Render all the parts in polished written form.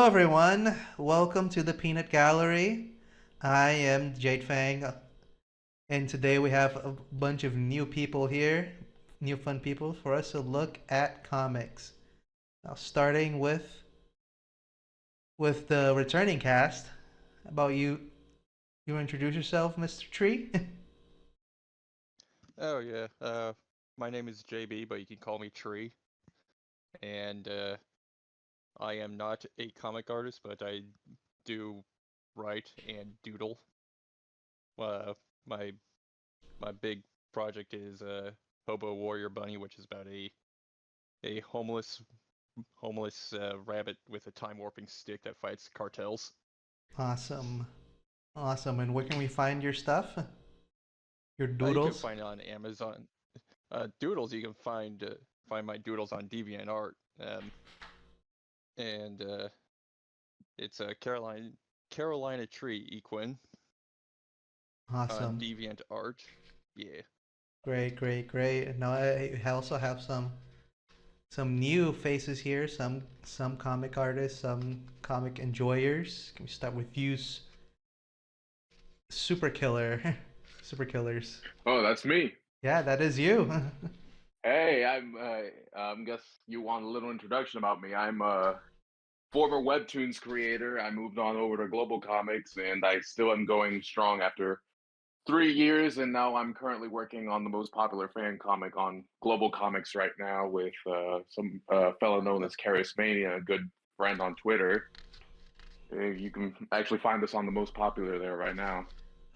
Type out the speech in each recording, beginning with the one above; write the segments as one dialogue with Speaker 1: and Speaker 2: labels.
Speaker 1: everyone. Welcome to the Peanut Gallery. I am Jade Fang, and today we have a bunch of new people here, new fun people for us to look at comics. Now, starting with the returning cast. How about you? You introduce yourself, Mr. Tree?
Speaker 2: Oh yeah. My name is JB, but you can call me Tree. And I am not a comic artist, but I do write and doodle. Uh, my my big project is Hobo Warrior Bunny, which is about a homeless rabbit with a time warping stick that fights cartels.
Speaker 1: Awesome, awesome. And where can we find your stuff? Your
Speaker 2: You can
Speaker 1: doodles?
Speaker 2: find it on Amazon. Doodles, you can find my doodles on DeviantArt. And It's a Carolina Tree Equine on
Speaker 1: Awesome.
Speaker 2: DeviantArt. Yeah.
Speaker 1: Great, great, great. Now I also have some new faces here, some comic artists, some comic enjoyers. Can we start with you, Super Killer? Super Killers.
Speaker 3: Oh, that's me.
Speaker 1: Yeah, that is you.
Speaker 3: Hey, guess you want a little introduction about me. I'm a former Webtoons creator. I moved on over to Global Comics, and I still am going strong after 3 years. And now I'm currently working on the most popular fan comic on Global Comics right now with some fellow known as Charismania, a good friend on Twitter. You can actually find us on the most popular there right now.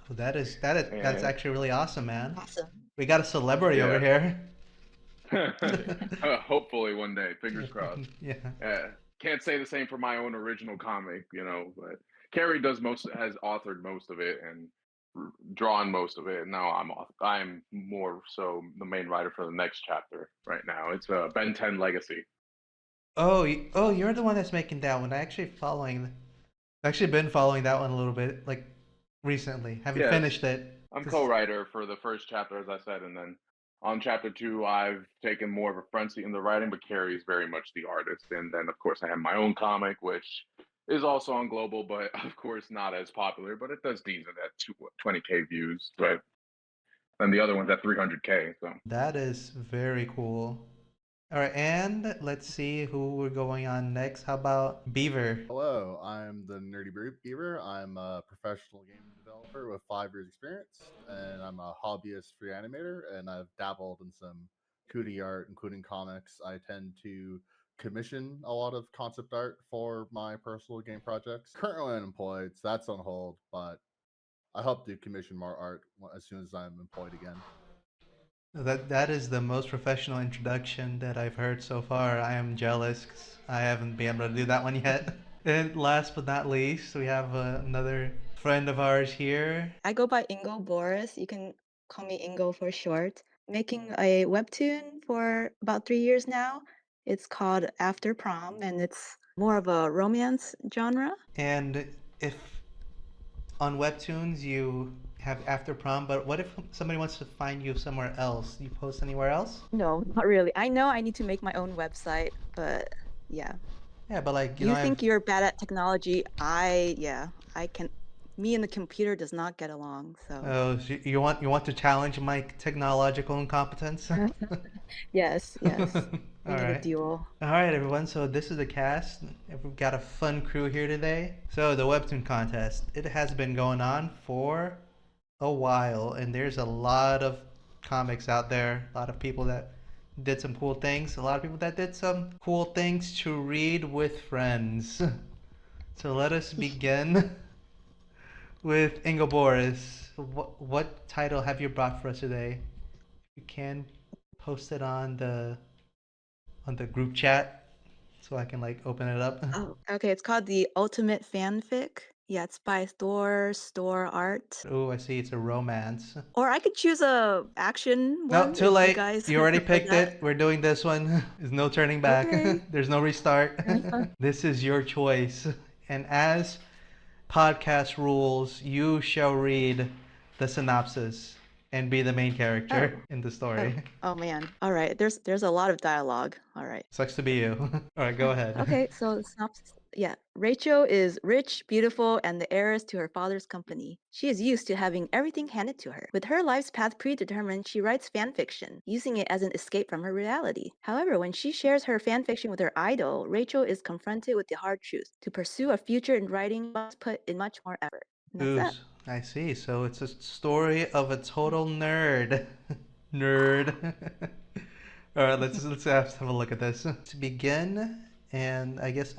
Speaker 1: Oh, that's
Speaker 3: And
Speaker 1: actually really awesome, man.
Speaker 4: Awesome.
Speaker 1: We got a celebrity over
Speaker 3: yeah,
Speaker 1: here.
Speaker 3: hopefully one day, fingers crossed.
Speaker 1: Yeah.
Speaker 3: Can't say the same for my own original comic, but Carrie has authored most of it and drawn most of it. And now I'm more so the main writer for the next chapter right now. It's Ben 10 Legacy.
Speaker 1: Oh, oh, you're the one that's making that one. I've actually been following that one a little bit, like recently. Have you
Speaker 3: Yes,
Speaker 1: finished it?
Speaker 3: I'm
Speaker 1: 'Cause-
Speaker 3: co-writer for the first chapter, as I said, and then on chapter two, I've taken more of a front seat in the writing, but Carrie is very much the artist. And then, of course, I have my own comic, which is also on Global, but of course not as popular. But it does decent at 20K views. But and the other one's at 300K. So
Speaker 1: That is very cool. All right, and let's see who we're going on next. How about Beaver?
Speaker 5: Hello, I'm the Beaver. I'm a professional game developer with 5 years experience, and I'm a hobbyist free animator, and I've dabbled in some 2D art, including comics. I tend to commission a lot of concept art for my personal game projects. Currently unemployed, so that's on hold, but I hope to commission more art as soon as I'm employed again.
Speaker 1: That is the most professional introduction that I've heard so far. I am jealous 'cause I haven't been able to do that one yet. And last but not least, we have another friend of ours here.
Speaker 4: I go by Ingo Boris. You can call me Ingo for short. Making a webtoon for about 3 years now. It's called After Prom, and it's more of a romance genre.
Speaker 1: And if on Webtoons you have After Prom, but what if somebody wants to find you somewhere else? You post anywhere else?
Speaker 4: No, not really. I know I need to make my own website, but yeah.
Speaker 1: Yeah, but like
Speaker 4: You think you're bad at technology? I can. Me and the computer does not get along. So
Speaker 1: oh, so you want to challenge my technological incompetence?
Speaker 4: yes. We
Speaker 1: All
Speaker 4: need a
Speaker 1: right.
Speaker 4: duel.
Speaker 1: All right, everyone. So this is the cast. We've got a fun crew here today. So the webtoon contest. It has been going on for a while, and there's a lot of comics out there. A lot of people that did some cool things. A lot of people that did some cool things to read with friends. So let us begin with Ingo Boris. What title have you brought for us today? You can post it on the group chat so I can like open it up.
Speaker 4: Oh, okay. It's called the Ultimate Fanfic. Yeah, it's by Store Art.
Speaker 1: Oh, I see. It's a romance.
Speaker 4: Or I could choose a action
Speaker 1: No,
Speaker 4: one
Speaker 1: too
Speaker 4: if you
Speaker 1: late.
Speaker 4: guys
Speaker 1: You already
Speaker 4: prefer
Speaker 1: picked
Speaker 4: that.
Speaker 1: it. We're doing this one. There's no turning back.
Speaker 4: Okay.
Speaker 1: There's no restart. This is your choice. And as podcast rules, you shall read the synopsis and be the main character in the story.
Speaker 4: Oh man. All right. There's a lot of dialogue. All right.
Speaker 1: Sucks to be you. All right, go ahead.
Speaker 4: Okay. So the Yeah, Rachel is rich, beautiful, and the heiress to her father's company. She is used to having everything handed to her. With her life's path predetermined, she writes fan fiction, using it as an escape from her reality. However, when she shares her fan fiction with her idol, Rachel is confronted with the hard truth. To pursue a future in writing must put in much more effort. And that's that.
Speaker 1: I see. So it's a story of a total nerd. Nerd. All right, let's have a look at this. To begin, and I guess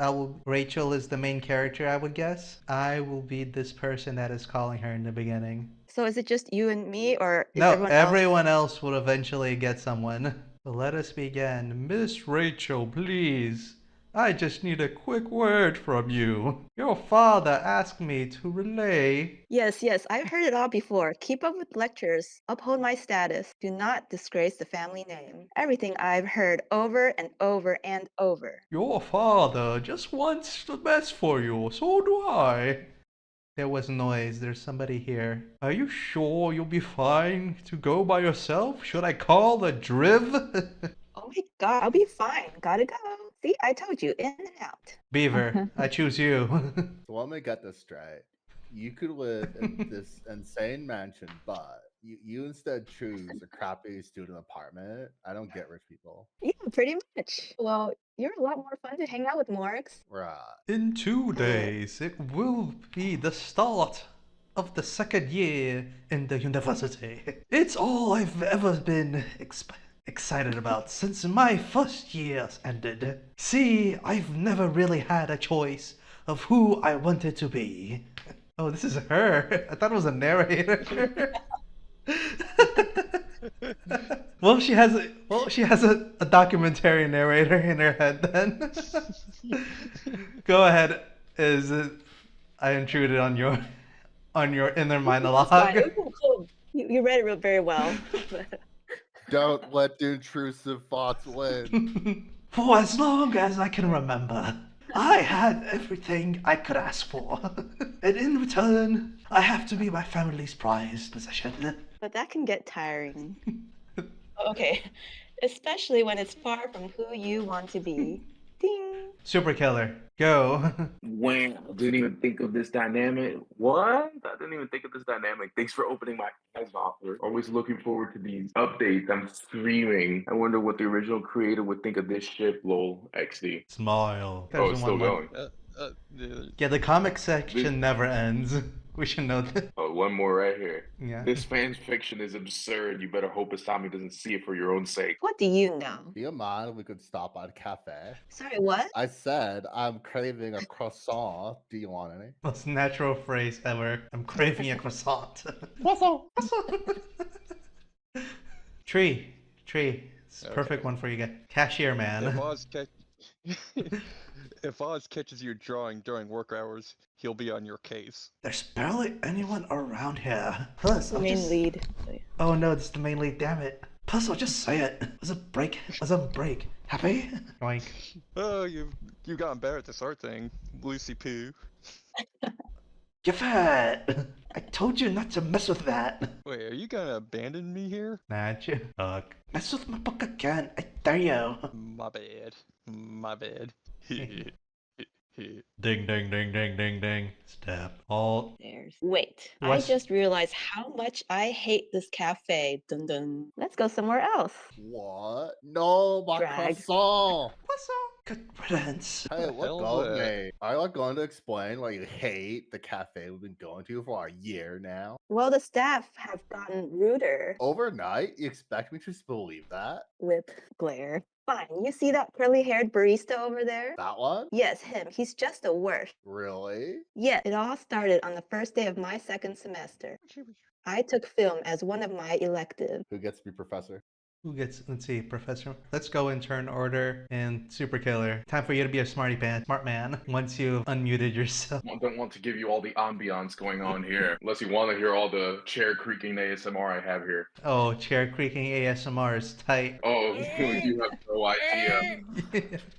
Speaker 1: Rachel is the main character, I would guess. I will be this person that is calling her in the beginning.
Speaker 4: So is it just you and me, or is
Speaker 1: No,
Speaker 4: everyone else?
Speaker 1: else will eventually get someone. So let us begin. Miss Rachel, please. I just need a quick word from you. Your father asked me to relay.
Speaker 4: Yes, I've heard it all before. Keep up with lectures. Uphold my status. Do not disgrace the family name. Everything I've heard over and over and over.
Speaker 1: Your father just wants the best for you, so do I. There was noise. There's somebody here. Are you sure you'll be fine to go by yourself? Should I call the driv?
Speaker 4: Oh my god, I'll be fine. Gotta go. See, I told you, in and out.
Speaker 1: Beaver, I choose you.
Speaker 5: So let me get this straight. You could live in this insane mansion, but you instead choose a crappy student apartment. I don't get rich people.
Speaker 4: Yeah, pretty much. Well, you're a lot more fun to hang out with, Morgs.
Speaker 5: Right.
Speaker 1: In 2 days, it will be the start of the second year in the university. It's all I've ever been excited about since my first year's ended. See, I've never really had a choice of who I wanted to be. Oh, this is her. I thought it was a narrator. Well, she has a documentary narrator in her head then. Go ahead. I intruded on your inner monologue.
Speaker 4: It's fine. Cool. You read it very well.
Speaker 5: Don't let the intrusive thoughts win.
Speaker 1: For as long as I can remember, I had everything I could ask for. And in return, I have to be my family's prized possession.
Speaker 4: But that can get tiring. Okay, especially when it's far from who you want to be. Ding!
Speaker 1: Super killer, go.
Speaker 3: Wow, didn't even think of this dynamic. What? I didn't even think of this dynamic. Thanks for opening my eyes, author. Always looking forward to these updates. I'm streaming. I wonder what the original creator would think of this ship, lol, XD.
Speaker 1: Smile.
Speaker 3: Oh, it's still going.
Speaker 1: Yeah, the comic section never ends. We should know that.
Speaker 3: Oh, one more right here.
Speaker 1: Yeah.
Speaker 3: This fan fiction is absurd. You better hope Asami doesn't see it for your own sake.
Speaker 4: What do you know?
Speaker 5: Do you mind if we could stop at a cafe?
Speaker 4: Sorry, what?
Speaker 5: I said I'm craving a croissant. Do you want any?
Speaker 1: Most natural phrase ever. I'm craving a croissant.
Speaker 5: Croissant.
Speaker 1: Tree. It's a perfect one for you guys. Cashier man.
Speaker 2: If Oz catches you drawing during work hours, he'll be on your case.
Speaker 1: There's barely anyone around here. Plus,
Speaker 4: The main lead.
Speaker 1: Oh no, this is the main lead, damn it. Plus, I'll just say it. Let's a break. Happy? Oink.
Speaker 2: Oh, you've gotten better at this art thing, Lucy Poo.
Speaker 1: You're fat. I told you not to mess with that.
Speaker 2: Wait, are you gonna abandon me here?
Speaker 1: Nah, fuck. Mess with my book again, I dare you.
Speaker 2: My bad.
Speaker 1: Ding, ding, ding, ding, ding, ding. Step. Alt.
Speaker 4: There's. Wait,
Speaker 1: What's-
Speaker 4: I just realized how much I hate this cafe. Dun dun. Let's go somewhere else.
Speaker 5: What? No, my
Speaker 4: Drag.
Speaker 5: croissant.
Speaker 1: Good riddance.
Speaker 5: Hey,
Speaker 2: hell's
Speaker 5: look, go,
Speaker 2: that?
Speaker 5: mate. Are you going to explain why you hate the cafe we've been going to for a year now?
Speaker 4: Well, the staff have gotten ruder
Speaker 5: Overnight? You expect me to just believe that?
Speaker 4: with glare. Fine, you see that curly-haired barista over there?
Speaker 5: That one?
Speaker 4: Yes, him. He's just the worst.
Speaker 5: Really?
Speaker 4: Yeah, it all started on the first day of my second semester. I took film as one of my electives.
Speaker 5: Who gets to be professor?
Speaker 1: Let's see, Professor. Let's go in turn order and Super Killer. Time for you to be a smart man once you've unmuted yourself.
Speaker 3: I don't want to give you all the ambiance going on here, unless you want to hear all the chair creaking ASMR I have here.
Speaker 1: Oh, chair creaking ASMR is tight.
Speaker 3: Oh, you have no idea.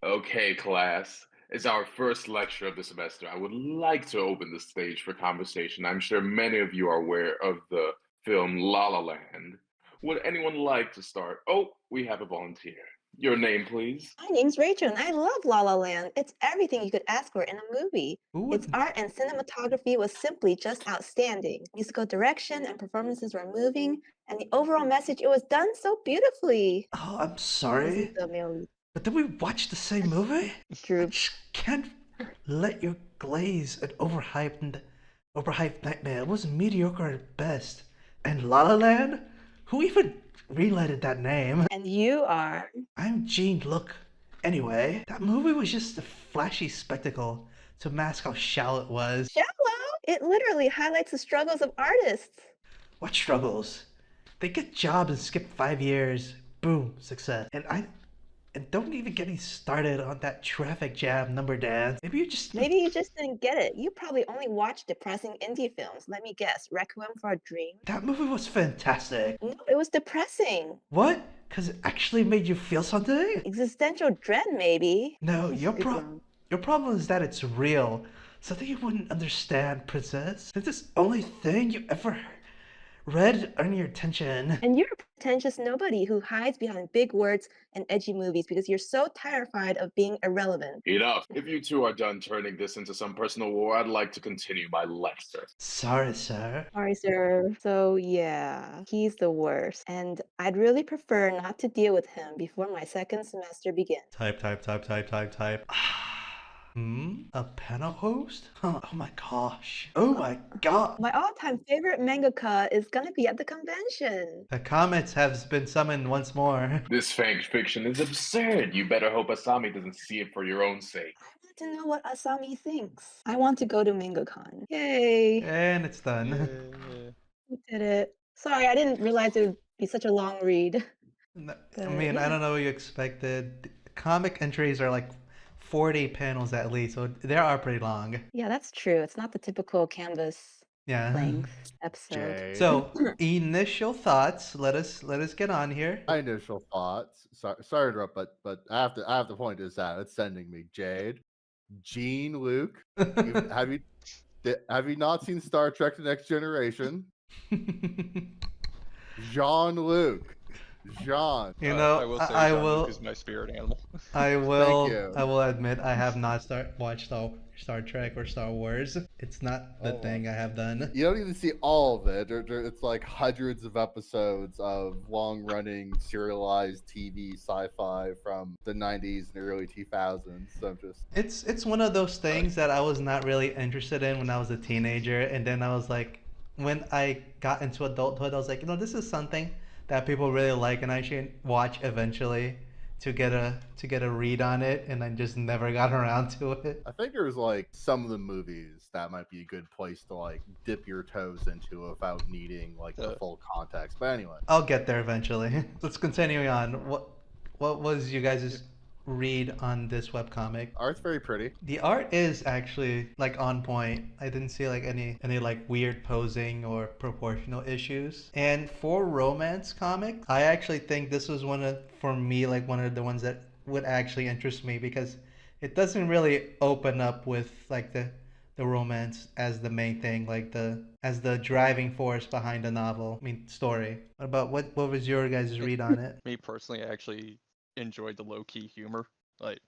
Speaker 3: Okay, class. It's our first lecture of the semester. I would like to open the stage for conversation. I'm sure many of you are aware of the film La La Land. Would anyone like to start? Oh, we have a volunteer. Your name, please.
Speaker 4: My name's Rachel, and I love La La Land. It's everything you could ask for in a movie.
Speaker 1: Who
Speaker 4: Its
Speaker 1: would?
Speaker 4: art and cinematography was simply just outstanding. Musical direction and performances were moving, and the overall message, it was done so beautifully.
Speaker 1: Oh, I'm
Speaker 4: This is
Speaker 1: sorry.
Speaker 4: the male lead.
Speaker 1: But did we watch the same movie? I
Speaker 4: Drew.
Speaker 1: just can't let you glaze an overhyped nightmare. It was mediocre at best. And La La Land? Who even related that name?
Speaker 4: And you are.
Speaker 1: I'm Gene. Look. Anyway, that movie was just a flashy spectacle to mask how shallow it was.
Speaker 4: Shallow? It literally highlights the struggles of artists.
Speaker 1: What struggles? They get jobs and skip 5 years. Boom, success. And don't even get me started on that traffic jam number dance. Maybe you just
Speaker 4: Maybe you just didn't get it. You probably only watch depressing indie films. Let me guess. Requiem for a Dream?
Speaker 1: that movie was fantastic.
Speaker 4: No, it was depressing.
Speaker 1: What? Cause it actually made you feel something?
Speaker 4: Existential dread, maybe.
Speaker 1: No, your
Speaker 4: Good one.
Speaker 1: problem is that it's real. Something you wouldn't understand, princess. It's the only thing you ever read earn your attention.
Speaker 4: And you're a pretentious nobody who hides behind big words and edgy movies because you're so terrified of being irrelevant.
Speaker 3: Enough. If you two are done turning this into some personal war, I'd like to continue my lecture.
Speaker 1: Sorry, sir.
Speaker 4: Sorry, sir. So, yeah, he's the worst. And I'd really prefer not to deal with him before my second semester begins.
Speaker 1: Type. A panel host? Huh. Oh my gosh. Oh my god.
Speaker 4: My all-time favorite mangaka is gonna be at the convention.
Speaker 1: The comets have been summoned once more.
Speaker 3: This fan fiction is absurd. You better hope Asami doesn't see it for your own sake.
Speaker 4: I want to know what Asami thinks. I want to go to MangaCon. Yay!
Speaker 1: And it's done.
Speaker 2: Yeah.
Speaker 4: We did it. Sorry, I didn't realize it would be such a long read.
Speaker 1: I mean, I don't know what you expected. Comic entries are like 40 panels at least, so they are pretty long.
Speaker 4: Yeah, that's true. It's not the typical Canvas
Speaker 1: Yeah.
Speaker 4: length episode.
Speaker 5: Jade.
Speaker 1: So, initial thoughts. Let us get on here.
Speaker 5: My initial thoughts. Sorry to interrupt, but I have to point this out. It's sending me Jade, Gene, Luke. Have you not seen Star Trek: The Next Generation? Jean-Luc. Jean.
Speaker 1: You
Speaker 2: I
Speaker 1: know,
Speaker 2: will say
Speaker 1: I
Speaker 2: John
Speaker 1: will.
Speaker 2: Luke is my spirit animal.
Speaker 1: I will.
Speaker 5: you.
Speaker 1: I will admit I have not watched Star Trek or Star Wars. It's not the
Speaker 5: Oh,
Speaker 1: thing I have done.
Speaker 5: You don't even see all of it. It's like hundreds of episodes of long-running serialized TV sci-fi from the 90s and early 2000s. So I'm just
Speaker 1: It's one of those things that I was not really interested in when I was a teenager, and then I was like, when I got into adulthood, I was like, this is something that people really like, and I should watch eventually to get a read on it, and I just never got around to it.
Speaker 5: I think there's like some of the movies that might be a good place to like dip your toes into without needing like the full context. But anyway,
Speaker 1: I'll get there eventually. Let's continue on. What was you guys' read on this webcomic?
Speaker 5: art's very pretty.
Speaker 1: The art is actually like on point. I didn't see like any like weird posing or proportional issues. And for romance comic, I actually think this was one of the ones that would actually interest me because it doesn't really open up with like the romance as the main thing, like as the driving force behind the novel. I mean story. What was your guys' read on it?
Speaker 2: Me personally, I actually enjoyed the low key humor, like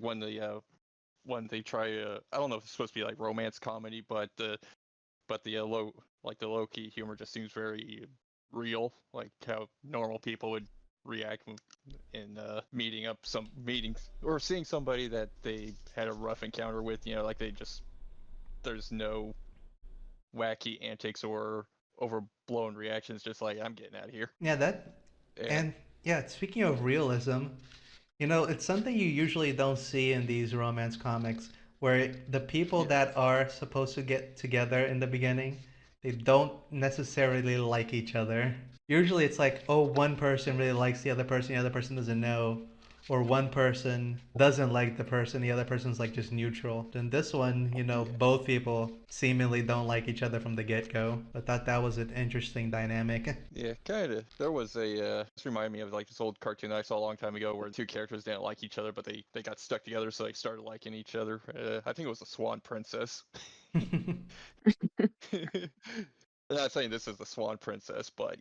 Speaker 2: when they try. I don't know if it's supposed to be like romance comedy, but the low key humor just seems very real, like how normal people would react in meetings or seeing somebody that they had a rough encounter with. Like there's no wacky antics or overblown reactions. Just like I'm getting out of here.
Speaker 1: Yeah, and yeah, speaking of realism, it's something you usually don't see in these romance comics where the people that are supposed to get together in the beginning, they don't necessarily like each other. Usually it's like, oh, one person really likes the other person doesn't know. Or one person doesn't like the person, the other person's like just neutral. In this one, both people seemingly don't like each other from the get-go. I thought that was an interesting dynamic.
Speaker 2: Yeah, kind of. There was this reminded me of like this old cartoon that I saw a long time ago where two characters didn't like each other, but they got stuck together, so they started liking each other. I think it was the Swan Princess. I'm not saying this is the Swan Princess, but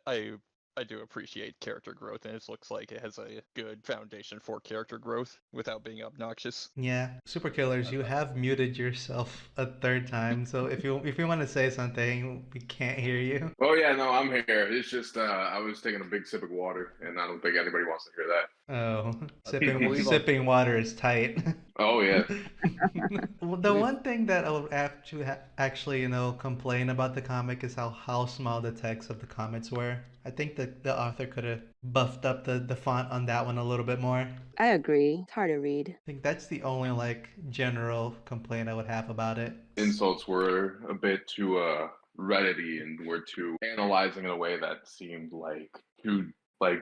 Speaker 2: I I do appreciate character growth, and it looks like it has a good foundation for character growth without being obnoxious.
Speaker 1: Yeah, Super Killers, you have muted yourself a third time, so if you want to say something, we can't hear you.
Speaker 3: Oh yeah, no, I'm here. It's just I was taking a big sip of water, and I don't think anybody wants to hear that.
Speaker 1: Oh,
Speaker 5: People believe on-
Speaker 1: sipping water is tight.
Speaker 3: Oh yeah.
Speaker 1: Well, the one thing that I would have to actually, complain about the comic is how small the text of the comments were. I think the author could have buffed up the font on that one a little bit more.
Speaker 4: I agree. It's hard to read.
Speaker 1: I think that's the only general complaint I would have about it.
Speaker 3: Insults were a bit too Reddity and were too analyzing in a way that seemed too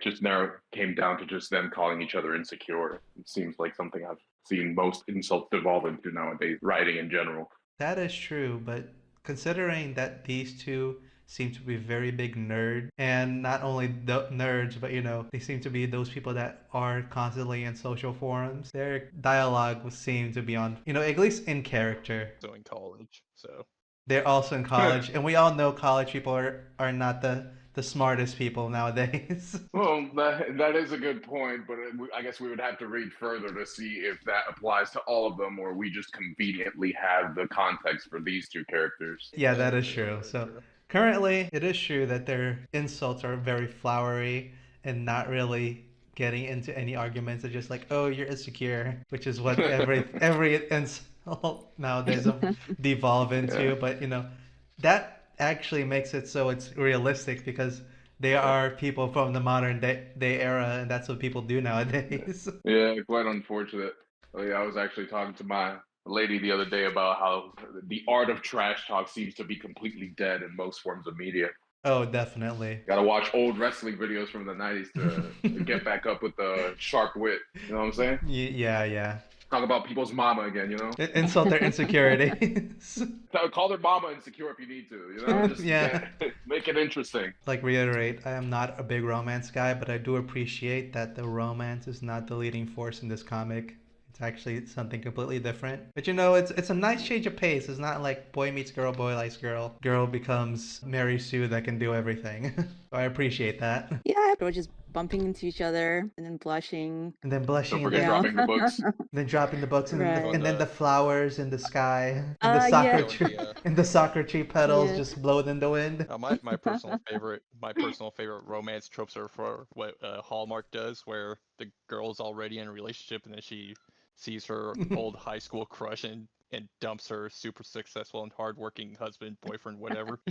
Speaker 3: just narrow came down to just them calling each other insecure. It seems like something I've seen most insults devolve into nowadays, writing in general.
Speaker 1: That is true, but considering that these two seem to be very big nerds, and not only the nerds, but they seem to be those people that are constantly in social forums, their dialogue would seem to be on, at least in character.
Speaker 2: So in college, so
Speaker 1: They're also in college, and we all know college people are not the smartest people nowadays.
Speaker 3: Well, that is a good point, but I guess we would have to read further to see if that applies to all of them, or we just conveniently have the context for these two characters.
Speaker 1: Yeah, that is true. So currently, it is true that their insults are very flowery and not really getting into any arguments. It's just like, oh, you're insecure, which is what every insult nowadays devolve into.
Speaker 3: Yeah.
Speaker 1: But that actually makes it so it's realistic because they are people from the modern day era, and that's what people do nowadays.
Speaker 3: Yeah, quite unfortunate. Oh, yeah, I was actually talking to my lady the other day about how the art of trash talk seems to be completely dead in most forms of media.
Speaker 1: Oh, definitely.
Speaker 3: Gotta watch old wrestling videos from the 90s to get back up with the sharp wit. You know what I'm saying?
Speaker 1: Yeah.
Speaker 3: Talk about people's mama again,
Speaker 1: Insult their insecurities.
Speaker 3: Call their mama insecure if you need to, Just
Speaker 1: Yeah.
Speaker 3: Make it interesting.
Speaker 1: Reiterate, I am not a big romance guy, but I do appreciate that the romance is not the leading force in this comic. It's actually something completely different. But it's a nice change of pace. It's not like boy meets girl, boy likes girl. Girl becomes Mary Sue that can do everything. So I appreciate that.
Speaker 4: Yeah, we're just bumping into each other and then blushing.
Speaker 1: And then blushing
Speaker 3: Don't
Speaker 1: and
Speaker 3: forget
Speaker 1: then,
Speaker 3: dropping the books.
Speaker 1: then dropping the books and,
Speaker 4: Right.
Speaker 1: and then the flowers in the sky and the soccer
Speaker 4: Yeah.
Speaker 1: tree
Speaker 2: Yeah.
Speaker 1: and the soccer tree petals
Speaker 4: Yeah.
Speaker 1: just blowing in the wind.
Speaker 2: my personal favorite romance tropes are for what Hallmark does, where the girl's already in a relationship and then she sees her old high school crush and dumps her super successful and hardworking husband, boyfriend, whatever.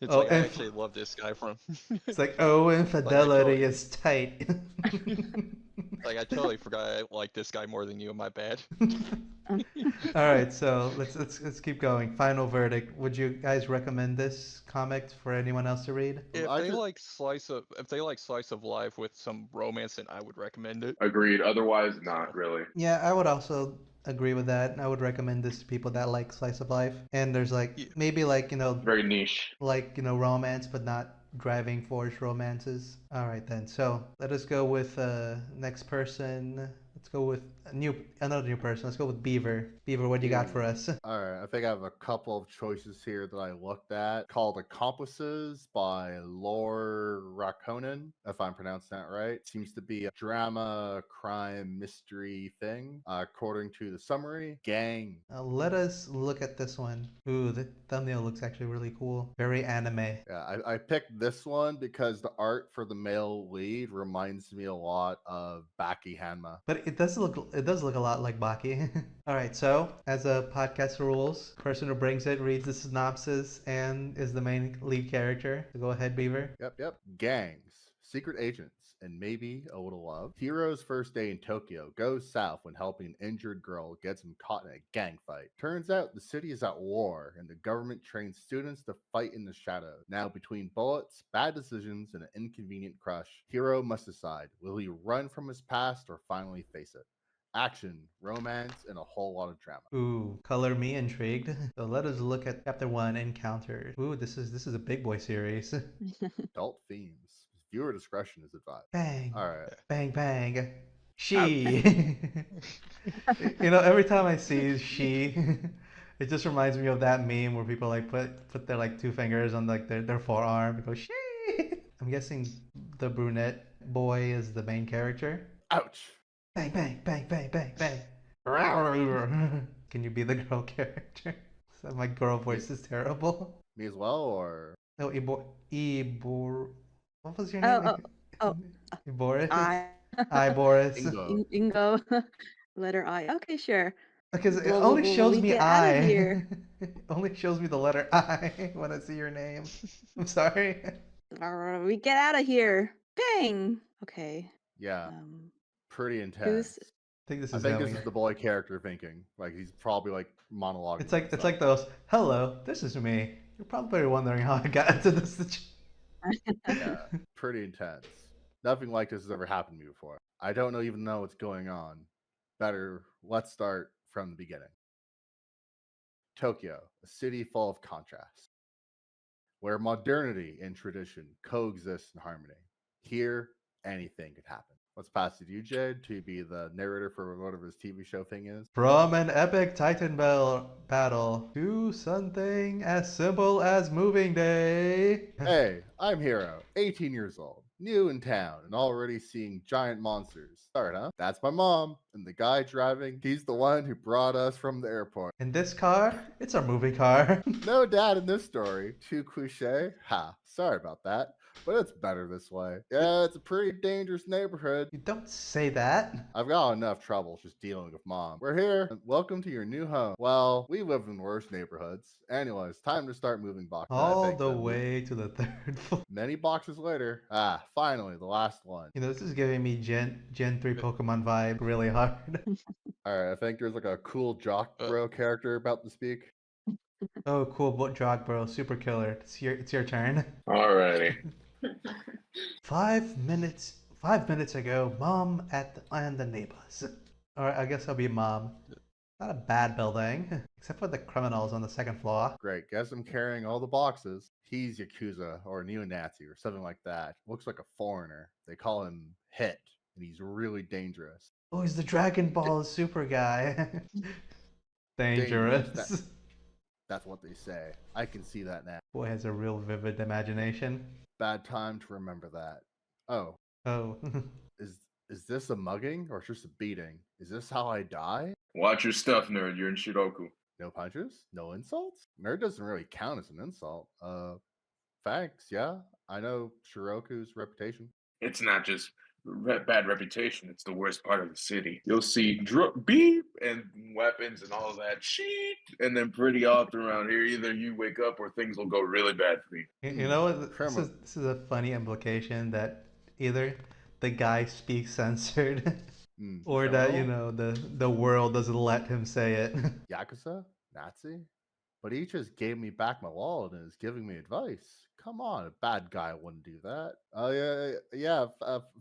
Speaker 2: It's
Speaker 1: Oh,
Speaker 2: like I
Speaker 1: and-
Speaker 2: actually love this guy from.
Speaker 1: It's like, oh, infidelity
Speaker 2: totally-
Speaker 1: is tight.
Speaker 2: Like I totally forgot I like this guy more than you. My bad.
Speaker 1: All right, so let's keep going. Final verdict. Would you guys recommend this comic for anyone else to read?
Speaker 2: If
Speaker 5: I
Speaker 2: they
Speaker 5: just-
Speaker 2: like slice of life with some romance, then I would recommend it.
Speaker 3: Agreed. Otherwise, not really.
Speaker 1: Yeah, I would also agree with that. I would recommend this to people that like slice of life. And there's
Speaker 2: Yeah.
Speaker 1: maybe
Speaker 3: Very niche.
Speaker 1: romance, but not driving force romances. All right then. So let us go with next person. Let's go with another new person. Let's go with Beaver. Beaver, what do you got for us?
Speaker 5: All right, I think I have a couple of choices here that I looked at called Accomplices by Lore Rakonen, if I'm pronouncing that right. Seems to be a drama, crime, mystery thing. According to the summary, gang.
Speaker 1: Let us look at this one. Ooh, the thumbnail looks actually really cool. Very anime.
Speaker 5: Yeah, I picked this one because the art for the male lead reminds me a lot of Baki Hanma.
Speaker 1: But it does look a lot like Baki. All right, so as a podcast rules, person who brings it reads the synopsis and is the main lead character. So go ahead, Beaver.
Speaker 5: Yep. Gangs, secret agents, and maybe a little love. Hero's first day in Tokyo goes south when helping an injured girl gets him caught in a gang fight. Turns out the city is at war and the government trains students to fight in the shadows. Now between bullets, bad decisions, and an inconvenient crush, Hero must decide, will he run from his past or finally face it? Action, romance, and a whole lot of drama.
Speaker 1: Ooh, color me intrigued. So let us look at chapter 1, Encounters. Ooh, this is a big boy series.
Speaker 5: Adult themes. Viewer discretion is advised.
Speaker 1: Bang,
Speaker 5: All right.
Speaker 1: bang, bang. She. Every time I see she, it just reminds me of that meme where people put their 2 fingers on their forearm and go she. I'm guessing the brunette boy is the main character.
Speaker 5: Ouch.
Speaker 1: Bang, bang, bang, bang, bang, bang. Can you be the girl character? So my girl voice is terrible.
Speaker 5: Me as well, or
Speaker 1: No, what was your
Speaker 4: Oh,
Speaker 1: name?
Speaker 4: oh,
Speaker 1: Boris?
Speaker 4: I.
Speaker 1: Hi, Boris.
Speaker 5: Ingo?
Speaker 4: Ingo. Letter I. Okay, sure.
Speaker 1: Because it
Speaker 4: Well,
Speaker 1: only
Speaker 4: well,
Speaker 1: shows
Speaker 4: we
Speaker 1: me
Speaker 4: get out of
Speaker 1: I.
Speaker 4: here.
Speaker 1: It only shows me the letter I when I see your name. I'm sorry.
Speaker 4: We get out of here. Bang. Okay.
Speaker 5: Yeah,
Speaker 4: Um,
Speaker 5: pretty intense.
Speaker 4: who's
Speaker 1: I think this
Speaker 5: I
Speaker 1: is
Speaker 5: think
Speaker 1: going.
Speaker 5: this is the boy character thinking. Like he's probably like monologuing.
Speaker 1: It's
Speaker 5: to
Speaker 1: like it's
Speaker 5: himself.
Speaker 1: like those. Hello, this is me. You're probably wondering how I got into this situation.
Speaker 5: Yeah, pretty intense. Nothing like this has ever happened to me before. I don't even know what's going on. Better, let's start from the beginning. Tokyo, a city full of contrasts, where modernity and tradition coexist in harmony. Here, anything could happen. Let's pass it to you, Jade, to be the narrator for whatever his TV show thing is.
Speaker 1: From an epic Titan battle to something as simple as moving day.
Speaker 5: Hey, I'm Hero, 18 years old, new in town, and already seeing giant monsters. Start, huh? That's my mom, and the guy driving, he's the one who brought us from the airport.
Speaker 1: In this car, it's our movie car.
Speaker 5: No dad in this story. Too cliche. Ha, sorry about that. But it's better this way. Yeah, it's a pretty dangerous neighborhood.
Speaker 1: You don't say that.
Speaker 5: I've got enough trouble just dealing with mom. We're here. And welcome to your new home. Well, we live in worse neighborhoods. Anyways, time to start moving boxes.
Speaker 1: All the way to the third floor.
Speaker 5: Many boxes later. Finally, the last one.
Speaker 1: You know, this is giving me Gen 3 Pokemon vibe really hard.
Speaker 5: Alright, I think there's like a cool jock bro character about to speak.
Speaker 1: Oh, cool, jog, bro, super killer. It's your turn.
Speaker 3: Alrighty.
Speaker 1: 5 minutes ago, mom and the neighbors. Or I guess I'll be mom. Not a bad building, except for the criminals on the second floor.
Speaker 5: Great, guess I'm carrying all the boxes. He's Yakuza or neo-Nazi or something like that. Looks like a foreigner. They call him Hit, and he's really dangerous.
Speaker 1: Oh, he's the Dragon Ball super guy. Dangerous.
Speaker 5: That's what they say. I can see that now.
Speaker 1: Boy has a real vivid imagination.
Speaker 5: Bad time to remember that. Oh,
Speaker 1: Oh.
Speaker 5: is this a mugging or just a beating? Is this how I die?
Speaker 3: Watch your stuff, nerd. You're in Shiroku.
Speaker 5: No punches? No insults? Nerd doesn't really count as an insult. Thanks, yeah. I know Shiroku's reputation.
Speaker 3: It's not just bad reputation. It's the worst part of the city. You'll see beep and weapons and all that shit, and then pretty often around here, either you wake up or things will go really bad for you.
Speaker 1: You know what? This is a funny implication that either the guy speaks censored or that, you know, the world doesn't let him say it.
Speaker 5: Yakuza? Nazi? But he just gave me back my wallet and is giving me advice. Come on, a bad guy wouldn't do that. Oh, yeah,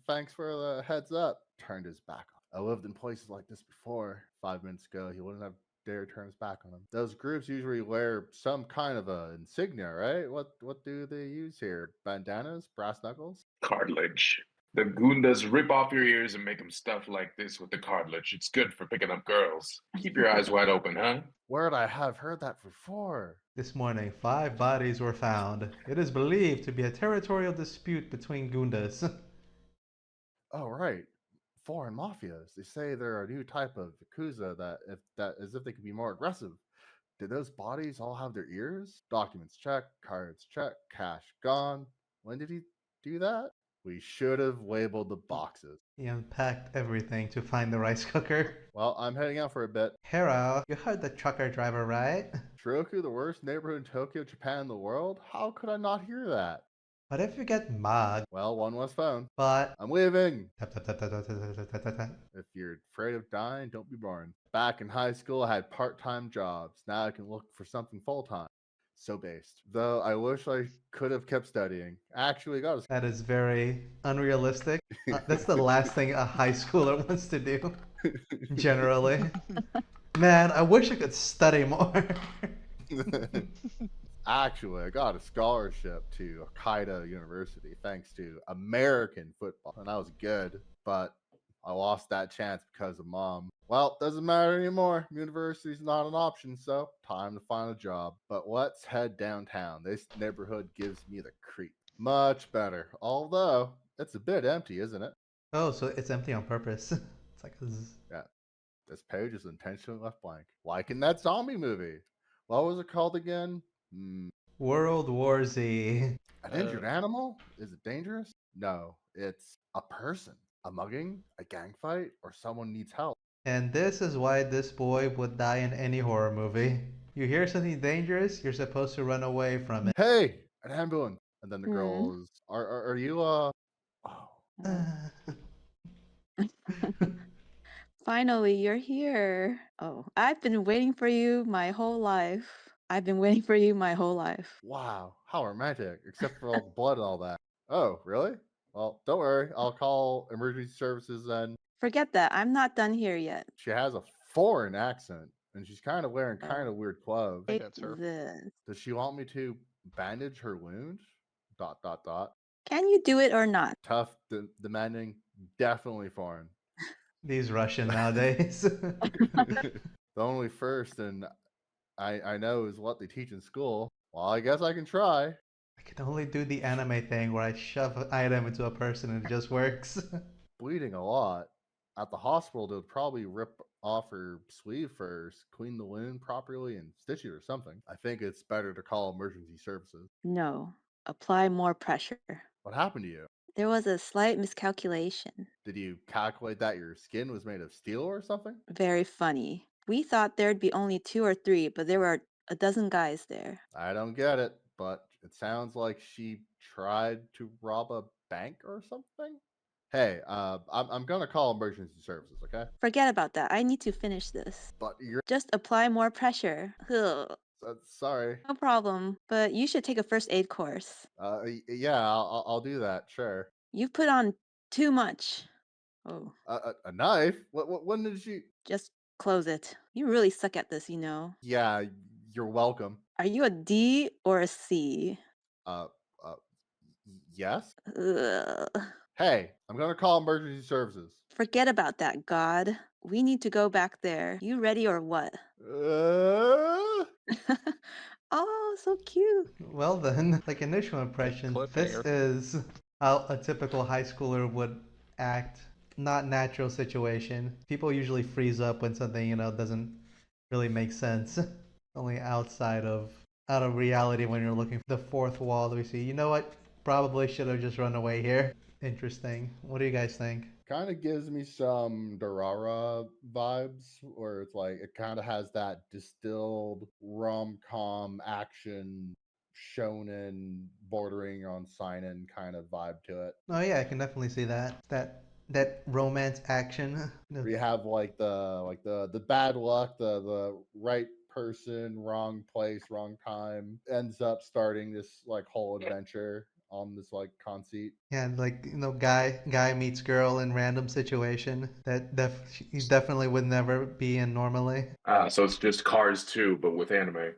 Speaker 5: thanks for the heads up. Turned his back on. I lived in places like this before. 5 minutes ago, he wouldn't have dared turn his back on him. Those groups usually wear some kind of a insignia, right? What do they use here? Bandanas? Brass knuckles?
Speaker 3: Cartilage. The Goondas rip off your ears and make them stuff like this with the cartilage. It's good for picking up girls. Keep your eyes wide open, huh?
Speaker 5: Where'd I have heard that before?
Speaker 1: This morning, 5 bodies were found. It is believed to be a territorial dispute between Goondas.
Speaker 5: Oh, right. Foreign mafias. They say they're a new type of Yakuza as if they could be more aggressive. Did those bodies all have their ears? Documents check, cards check, cash gone. When did he do that? We should have labeled the boxes.
Speaker 1: He unpacked everything to find the rice cooker.
Speaker 5: Well, I'm heading out for a bit.
Speaker 1: Hero, you heard the trucker driver, right?
Speaker 5: Shiroku, the worst neighborhood in Tokyo, Japan, in the world? How could I not hear that?
Speaker 1: What if you get mugged?
Speaker 5: Well, one less phone.
Speaker 1: But...
Speaker 5: I'm leaving.
Speaker 1: Tap, tap, tap, tap, tap, tap, tap, tap, tap.
Speaker 5: If you're afraid of dying, don't be born. Back in high school, I had part-time jobs. Now I can look for something full-time. So based. Though I wish I could have kept studying. Actually got a...
Speaker 1: That is very unrealistic. That's the last thing a high schooler wants to do, generally. Man, I wish I could study more.
Speaker 5: Actually, I got a scholarship to Hokkaido University thanks to American football, and that was good, but I lost that chance because of mom. Well, doesn't matter anymore. University's not an option, so time to find a job. But let's head downtown. This neighborhood gives me the creep. Much better. Although, It's a bit empty, isn't it?
Speaker 1: Oh, so it's empty on purpose. It's like a
Speaker 5: Yeah. This page is intentionally left blank. Like in that zombie movie. What was it called again?
Speaker 1: World War Z.
Speaker 5: An injured animal? Is it dangerous? No, it's a person. A mugging, a gang fight, or someone needs help.
Speaker 1: And this is why this boy would die in any horror movie. You hear something dangerous, you're supposed to run away from it.
Speaker 5: Hey, an ambulance. And then the
Speaker 4: Hmm.
Speaker 5: girl is, are you, oh.
Speaker 4: Finally, you're here. Oh, I've been waiting for you my whole life. I've been waiting for you my whole life.
Speaker 5: Wow, how romantic, except for all the blood and all that. Oh, really? Well, don't worry. I'll call emergency services then.
Speaker 4: Forget that. I'm not done here yet.
Speaker 5: She has a foreign accent, and she's kind of wearing kind of weird clothes.
Speaker 2: think
Speaker 4: Take
Speaker 2: that's her.
Speaker 4: this.
Speaker 5: Does she want me to bandage her wound? ...
Speaker 4: Can you do it or not?
Speaker 5: Tough, demanding, definitely foreign.
Speaker 1: These Russian nowadays.
Speaker 5: The only first and I know is what they teach in school. Well, I guess I can try.
Speaker 1: I can only do the anime thing where I shove an item into a person and it just works.
Speaker 5: Bleeding a lot. At the hospital, they'll probably rip off her sleeve first, clean the wound properly, and stitch it or something. I think it's better to call emergency services.
Speaker 4: No. Apply more pressure.
Speaker 5: What happened to you?
Speaker 4: There was a slight miscalculation.
Speaker 5: Did you calculate that your skin was made of steel or something?
Speaker 4: Very funny. We thought there'd be only 2 or 3, but there were a dozen guys there.
Speaker 5: I don't get it, but it sounds like she tried to rob a bank or something. Hey, I'm gonna call emergency services, okay?
Speaker 4: Forget about that. I need to finish this.
Speaker 5: But you're
Speaker 4: Just apply more pressure. Ugh.
Speaker 5: sorry.
Speaker 4: No problem, but you should take a first aid course.
Speaker 5: Yeah, I'll do that. Sure.
Speaker 4: You've put on too much. Oh,
Speaker 5: A knife? When did she?
Speaker 4: just close it. You really suck at this, you know.
Speaker 5: Yeah, you're welcome.
Speaker 4: Are you a D or a C?
Speaker 5: Uh, yes.
Speaker 4: Ugh.
Speaker 5: Hey, I'm gonna call emergency services.
Speaker 4: Forget about that, God. We need to go back there. You ready or what? Oh, so cute.
Speaker 1: Well then, like initial impression, this
Speaker 2: cliffhanger.
Speaker 1: is how a typical high schooler would act. Not natural situation. People usually freeze up when something, doesn't really make sense. Only out of reality when you're looking for the fourth wall that we see. You know what? Probably should have just run away here. Interesting. What do you guys think?
Speaker 5: Kind of gives me some Durara vibes, where it's like it kind of has that distilled rom-com action shonen bordering on seinen kind of vibe to it.
Speaker 1: Oh yeah, I can definitely see that. That romance action.
Speaker 5: Where you have the bad luck, the right person, wrong place, wrong time, ends up starting this like whole adventure on this like conceit.
Speaker 1: Yeah, like guy meets girl in random situation that he definitely would never be in normally.
Speaker 3: So it's just Cars 2, but with anime.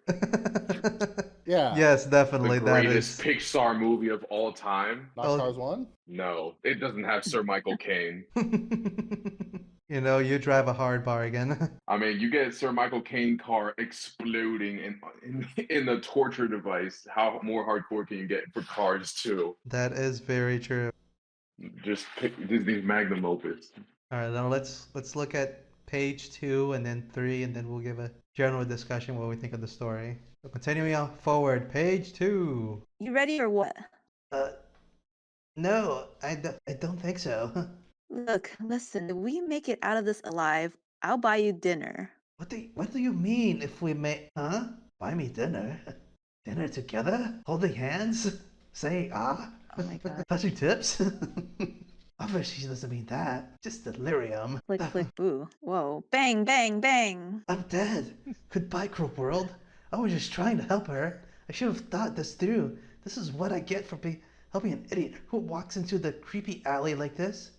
Speaker 5: Yeah.
Speaker 1: Yes,
Speaker 3: The
Speaker 1: definitely. That
Speaker 3: greatest
Speaker 1: is.
Speaker 3: Pixar movie of all time.
Speaker 5: Not
Speaker 1: Oh.
Speaker 5: Cars 1?
Speaker 3: No, it doesn't have Sir Michael Caine.
Speaker 1: You drive a hard bargain.
Speaker 3: I mean, you get Sir Michael Caine car exploding in the torture device. How more hardcore can you get for Cars 2?
Speaker 1: That is very true.
Speaker 3: Just pick these magnum opus.
Speaker 1: All right, now let's look at page 2 and then 3, and then we'll give a general discussion what we think of the story. So continuing on forward, page 2.
Speaker 4: You ready or what?
Speaker 1: No, I don't think so.
Speaker 4: Look, listen, if we make it out of this alive, I'll buy you dinner.
Speaker 1: What do you mean if we may, huh? Buy me dinner? Dinner together? Holding hands? Saying ah?
Speaker 4: Oh my god.
Speaker 1: Touching tips? Obviously she doesn't mean that. Just delirium.
Speaker 4: Click, click, boo. Whoa. Bang, bang, bang.
Speaker 1: I'm dead. Goodbye, cruel world. I was just trying to help her. I should have thought this through. This is what I get for helping an idiot who walks into the creepy alley like this.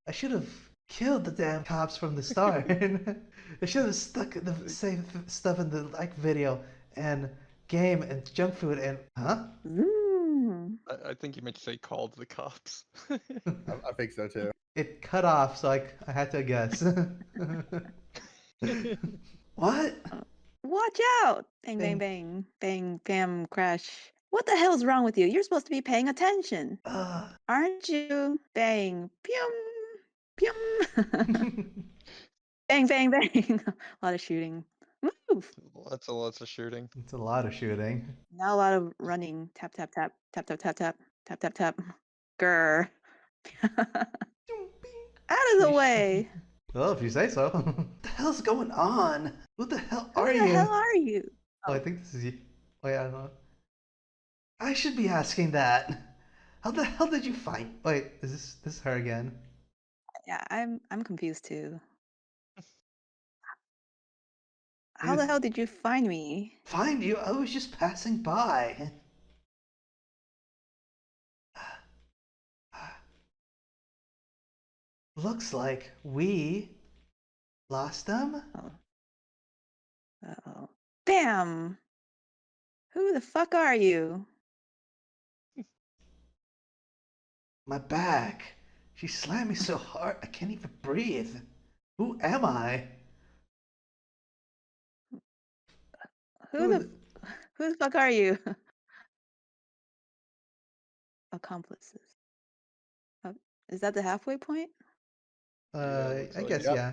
Speaker 1: I should have killed the damn cops from the start. I should have stuck the same stuff in the like video and game and junk food and
Speaker 2: I think you meant to say called the cops.
Speaker 5: I think so too.
Speaker 1: It cut off, so I had to guess. What?
Speaker 4: Watch out! Bang, bang,
Speaker 1: Bang.
Speaker 4: bang. Bang, bam, crash. What the hell's wrong with you? You're supposed to be paying attention.
Speaker 1: Uh,
Speaker 4: Aren't you? Bang. Pew. Pew. Bang, bang, bang. A lot of shooting. Move.
Speaker 2: Lots of shooting.
Speaker 1: it's a lot of shooting.
Speaker 4: Not a lot of running. Tap, tap, tap. Tap, tap, tap, tap. Tap, tap, tap. Grr. Out of the way.
Speaker 1: Well, if you say so. What the hell's going on? Who the hell
Speaker 4: Who
Speaker 1: are
Speaker 4: the
Speaker 1: you?
Speaker 4: hell are you?
Speaker 1: Oh, I think this is you. Wait, I don't know. I should be asking that. How the hell did you find? Wait, is this her again?
Speaker 4: Yeah, I'm confused too. How
Speaker 1: Is-
Speaker 4: the hell did you find me?
Speaker 1: Find you? I was just passing by. Looks like we lost them.
Speaker 4: Oh. Uh-oh. Bam! Who the fuck are you?
Speaker 1: My back. She slammed me so hard I can't even breathe. Who am I?
Speaker 4: Who the fuck are you? Accomplices. Is that the halfway point?
Speaker 2: looks
Speaker 1: I
Speaker 2: like
Speaker 1: guess
Speaker 2: it.
Speaker 1: yeah.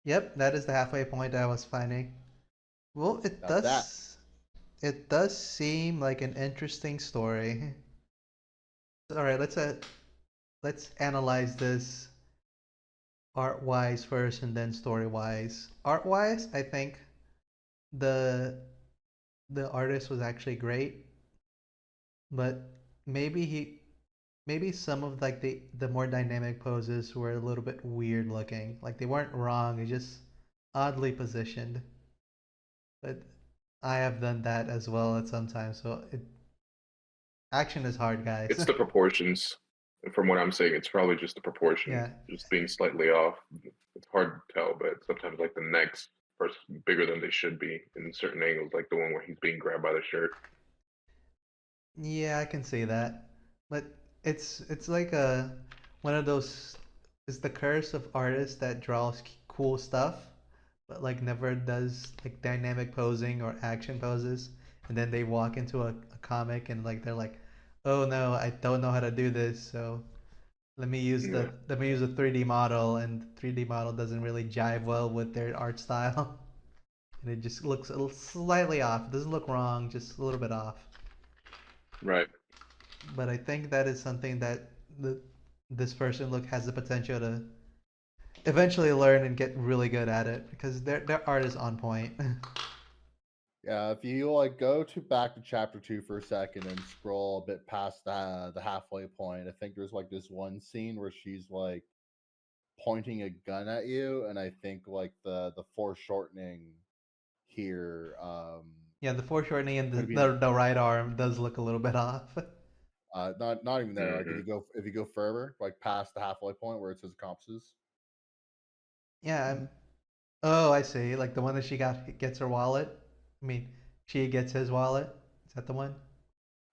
Speaker 1: Yep, that is the halfway point I was finding. Well, it
Speaker 5: Got that.
Speaker 1: it does seem like an interesting story. All right, let's analyze this art-wise first and then story-wise. Art-wise, I think the the artist was actually great, but maybe some of like the more dynamic poses were a little bit weird looking. Like they weren't wrong, it's just oddly positioned. But I have done that as well at some time, so action is hard, guys.
Speaker 3: It's the proportions. From what I'm saying, it's probably just the proportion,
Speaker 1: Yeah.
Speaker 3: just being slightly off. It's hard to tell, but sometimes like the neck's bigger than they should be in certain angles, like the one where he's being grabbed by the shirt.
Speaker 1: Yeah, I can see that. But it's like one of those, it's the curse of artists that draws cool stuff, but like never does like dynamic posing or action poses, and then they walk into a comic and like they're like, "Oh no, I don't know how to do this." So
Speaker 3: Yeah.
Speaker 1: let me use a 3D model, and 3D model doesn't really jive well with their art style. And it just looks a little slightly off. It doesn't look wrong, just a little bit off.
Speaker 3: Right.
Speaker 1: But I think that is something that this person has the potential to eventually learn and get really good at it because their art is on point.
Speaker 5: Yeah, if you like go to back to chapter 2 for a second and scroll a bit past the halfway point, I think there's like this one scene where she's like pointing a gun at you, and I think like the foreshortening here
Speaker 1: Yeah, the foreshortening and
Speaker 5: could be
Speaker 1: the right arm does look a little bit off.
Speaker 5: not even there. Like
Speaker 3: Mhm.
Speaker 5: if you go further, like past the halfway point where it says accomplices.
Speaker 1: Yeah. Oh, I see. Like the one that she gets her wallet. I mean, she gets his wallet. Is that the one?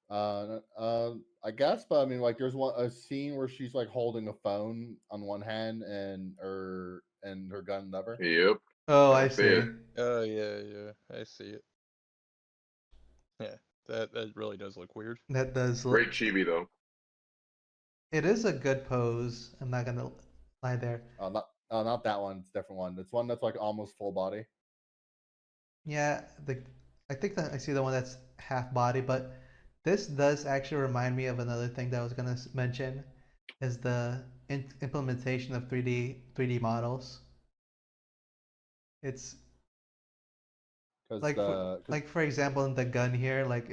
Speaker 5: I guess, but I mean, like, there's a scene where she's like holding a phone on one hand and her gun in the other.
Speaker 3: Yep.
Speaker 1: Oh, I
Speaker 3: I see it.
Speaker 1: see.
Speaker 2: Oh yeah, I see it. Yeah, that really does look weird.
Speaker 1: That does look.
Speaker 3: Great chibi though.
Speaker 1: It is a good pose. I'm not gonna lie there.
Speaker 5: Not that one. It's a different one. It's one that's like almost full body.
Speaker 1: Yeah, I think that I see the one that's half body, but this does actually remind me of another thing that I was gonna mention, is the implementation of 3D models. It's like for example in the gun here, like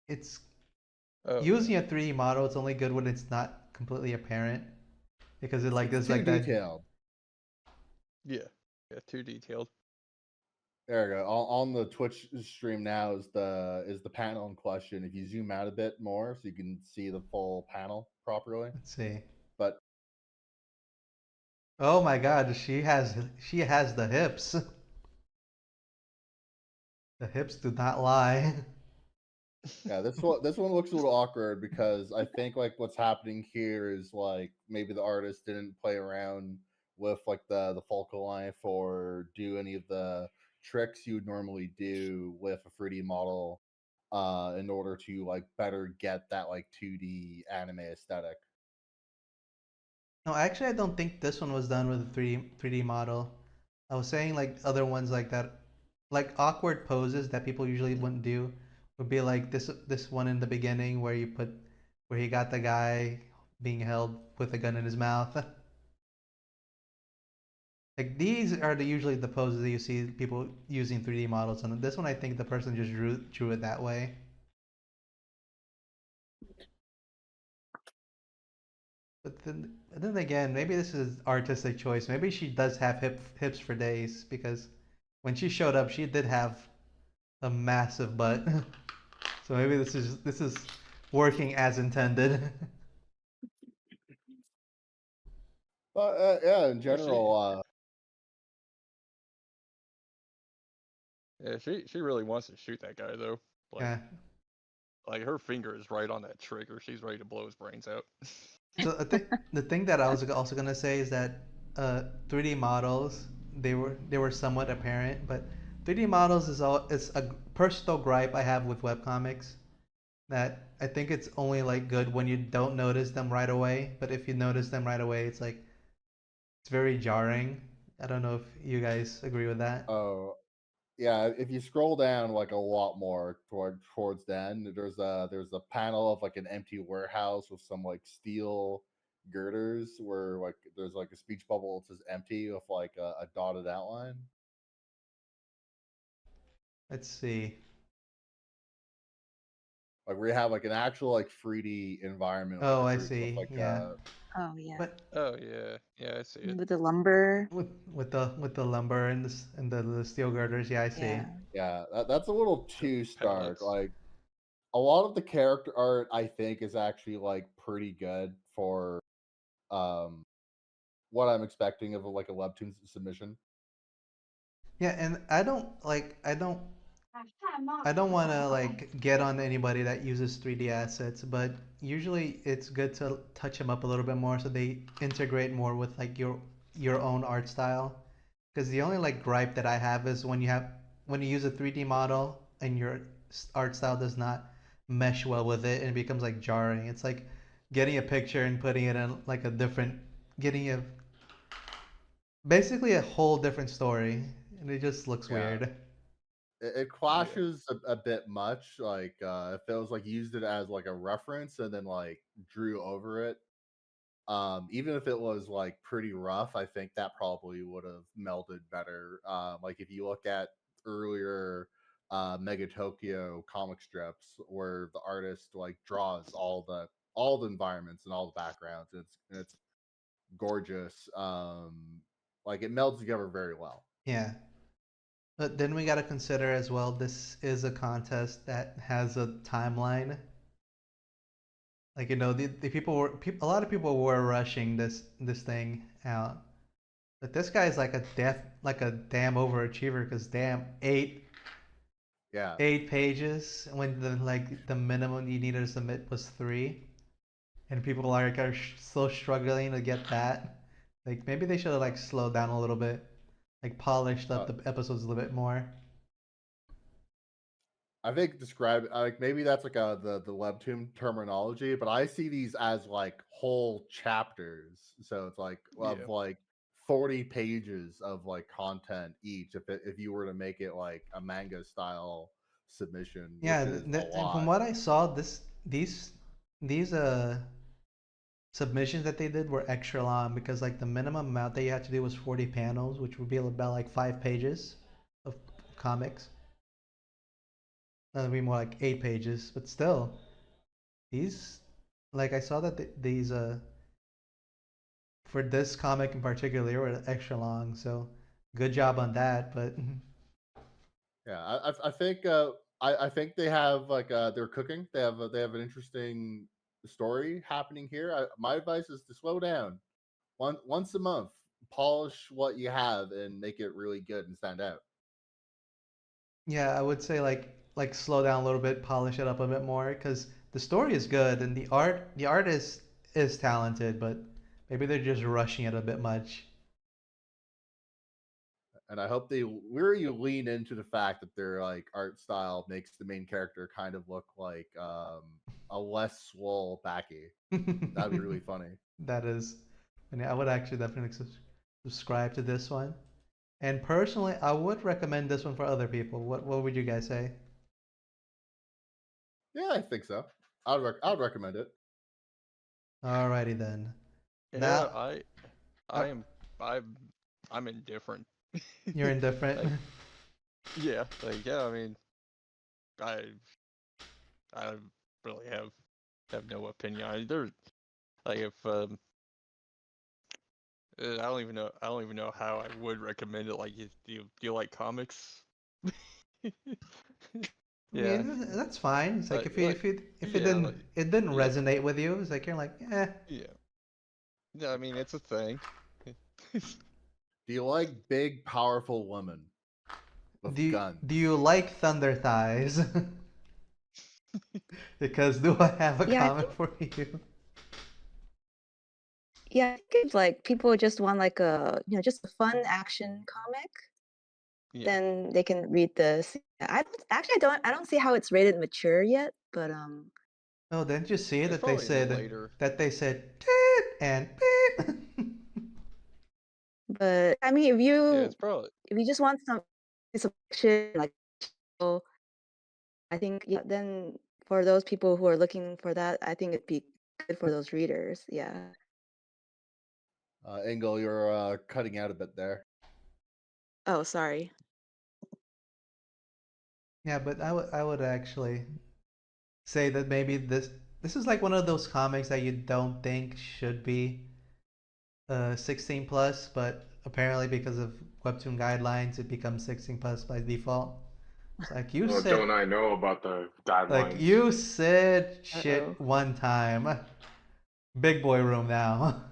Speaker 1: it's
Speaker 2: Oh,
Speaker 1: using a 3D model. It's only good when it's not completely apparent because it like
Speaker 5: it's
Speaker 1: does
Speaker 5: too
Speaker 1: like that.
Speaker 5: detailed.
Speaker 2: yeah, too detailed.
Speaker 5: There we go. On the Twitch stream now is the panel in question. If you zoom out a bit more, so you can see the full panel properly.
Speaker 1: Let's see.
Speaker 5: But
Speaker 1: Oh my God, she has the hips. The hips do not lie.
Speaker 5: yeah, this one looks a little awkward because I think like what's happening here is like maybe the artist didn't play around with like the focal length or do any of the tricks you would normally do with a 3D model in order to like better get that like 2D anime aesthetic.
Speaker 1: No, actually, I don't think this one was done with a 3D model. I was saying like other ones like that, like awkward poses that people usually wouldn't do, would be like this one in the beginning where he got the guy being held with a gun in his mouth. Like these are usually the poses that you see people using 3D models, and this one I think the person just drew it that way. But then again, maybe this is artistic choice. Maybe she does have hips for days because when she showed up, she did have a massive butt. So maybe this is working as intended.
Speaker 5: But yeah, in
Speaker 2: Yeah,
Speaker 5: general,
Speaker 2: she really wants to shoot that guy though. Like
Speaker 1: Yeah.
Speaker 2: like her finger is right on that trigger. She's ready to blow his brains out.
Speaker 1: So I think the thing that I was also gonna say is that 3D models they were somewhat apparent, but 3D models is a personal gripe I have with webcomics that I think it's only like good when you don't notice them right away, but if you notice them right away, it's like it's very jarring. I don't know if you guys agree with that.
Speaker 5: oh yeah, if you scroll down like a lot more towards the end, there's a panel of like an empty warehouse with some like steel girders where like there's like a speech bubble that says empty with like a dotted outline.
Speaker 1: Let's see.
Speaker 5: Like we have like an actual like 3D environment
Speaker 1: Oh, I
Speaker 5: with
Speaker 1: see.
Speaker 5: like
Speaker 1: Yeah.
Speaker 4: Oh yeah,
Speaker 1: But
Speaker 2: Oh yeah, I see it.
Speaker 4: with the lumber.
Speaker 1: with the lumber and the steel girders, yeah, I see.
Speaker 4: Yeah.
Speaker 5: that's a little
Speaker 2: The
Speaker 5: too stark.
Speaker 2: pellets.
Speaker 5: Like a lot of the character art I think is actually like pretty good for um what I'm expecting of like a webtoon submission.
Speaker 1: Yeah, and I don't want to like get on anybody that uses 3D assets, but usually it's good to touch them up a little bit more so they integrate more with like your own art style. Because the only like gripe that I have is when you use a 3D model and your art style does not mesh well with it and it becomes like jarring. It's like getting a picture and putting it in like getting a basically a whole different story, and it just looks
Speaker 5: Yeah.
Speaker 1: weird.
Speaker 5: It
Speaker 2: Yeah.
Speaker 5: clashes a bit much. Like if it was like used it as like a reference and then like drew over it. Even if it was like pretty rough, I think that probably would have melded better. Like if you look at earlier Mega Tokyo comic strips where the artist like draws all the environments and all the backgrounds, and it's gorgeous. Like it melds together very well.
Speaker 1: Yeah. But then we got to consider as well, this is a contest that has a timeline. Like, the a lot of people were rushing this thing out. But this guy's like a damn overachiever because damn,
Speaker 5: Yeah.
Speaker 1: 8 pages when the minimum you needed to submit was 3, and people are still struggling to get that. Like maybe they should have like slowed down a little bit, like polished up
Speaker 5: Uh,
Speaker 1: the episodes a little bit more.
Speaker 5: I think describe like maybe that's like the webtoon terminology, but I see these as like whole chapters. So it's like of
Speaker 2: Yeah.
Speaker 5: like 40 pages of like content each. If you were to make it like a manga style submission, which
Speaker 1: Yeah,
Speaker 5: is a
Speaker 1: and from
Speaker 5: lot.
Speaker 1: what I saw, these submissions that they did were extra long because like the minimum amount that you had to do was 40 panels, which would be about like 5 pages of comics. That would be more like 8 pages, but still, these like I saw that these for this comic in particular they were extra long, so good job on that. But
Speaker 5: Yeah, I think I think they have like they're cooking. They have an interesting story happening here. My advice is to slow down. Once a month, polish what you have and make it really good and stand out.
Speaker 1: yeah, I would say like slow down a little bit, polish it up a bit more because the story is good and the art is talented, but maybe they're just rushing it a bit much.
Speaker 5: and I hope they really lean into the fact that their like art style makes the main character kind of look like a less swole Backy. That'd be really funny.
Speaker 1: That is, and I would actually definitely subscribe to this one. And personally, I would recommend this one for other people. What would you guys say?
Speaker 5: Yeah, I think so. I'd recommend it.
Speaker 1: Alrighty then.
Speaker 2: Yeah,
Speaker 1: Now
Speaker 2: I am I'm indifferent.
Speaker 1: you're indifferent.
Speaker 2: Like, yeah, like yeah, I mean, I I really have no opinion. There, like if I don't even know how I would recommend it. Like, do you like comics?
Speaker 1: I
Speaker 2: Yeah,
Speaker 1: mean, that's fine. It's like
Speaker 2: like
Speaker 1: if you
Speaker 2: like
Speaker 1: if
Speaker 2: yeah, like
Speaker 1: it didn't
Speaker 2: yeah,
Speaker 1: resonate with you, it's like you're like, eh.
Speaker 2: yeah. Yeah, I mean it's a thing.
Speaker 5: Do you like big, powerful women with guns?
Speaker 1: Do you like Thunder Thighs? Because do I have a
Speaker 4: Yeah, I
Speaker 1: comic
Speaker 4: think
Speaker 1: for you?
Speaker 4: yeah, I think if like people just want like a just a fun action comic,
Speaker 2: Yeah,
Speaker 4: then they can read this. I don't see how it's rated mature yet, but
Speaker 1: Oh, didn't you see
Speaker 2: it's
Speaker 1: that they
Speaker 2: probably
Speaker 1: said
Speaker 2: later.
Speaker 1: toot and beep?
Speaker 4: but I mean
Speaker 2: Yeah, it's probably
Speaker 4: if you just want some action like show, I think yeah, then for those people who are looking for that, I think it'd be good for those readers. Yeah.
Speaker 5: Engel, you're cutting out a bit there.
Speaker 4: Oh, sorry.
Speaker 1: Yeah, but I would actually say that maybe this is like one of those comics that you don't think should be 16 plus, but apparently because of webtoon guidelines, it becomes 16 plus by default. It's like you
Speaker 3: Well, don't
Speaker 1: said,
Speaker 3: I know about the
Speaker 1: like
Speaker 3: guidelines?
Speaker 1: you said
Speaker 4: Uh-oh.
Speaker 1: shit one time. Big boy room now.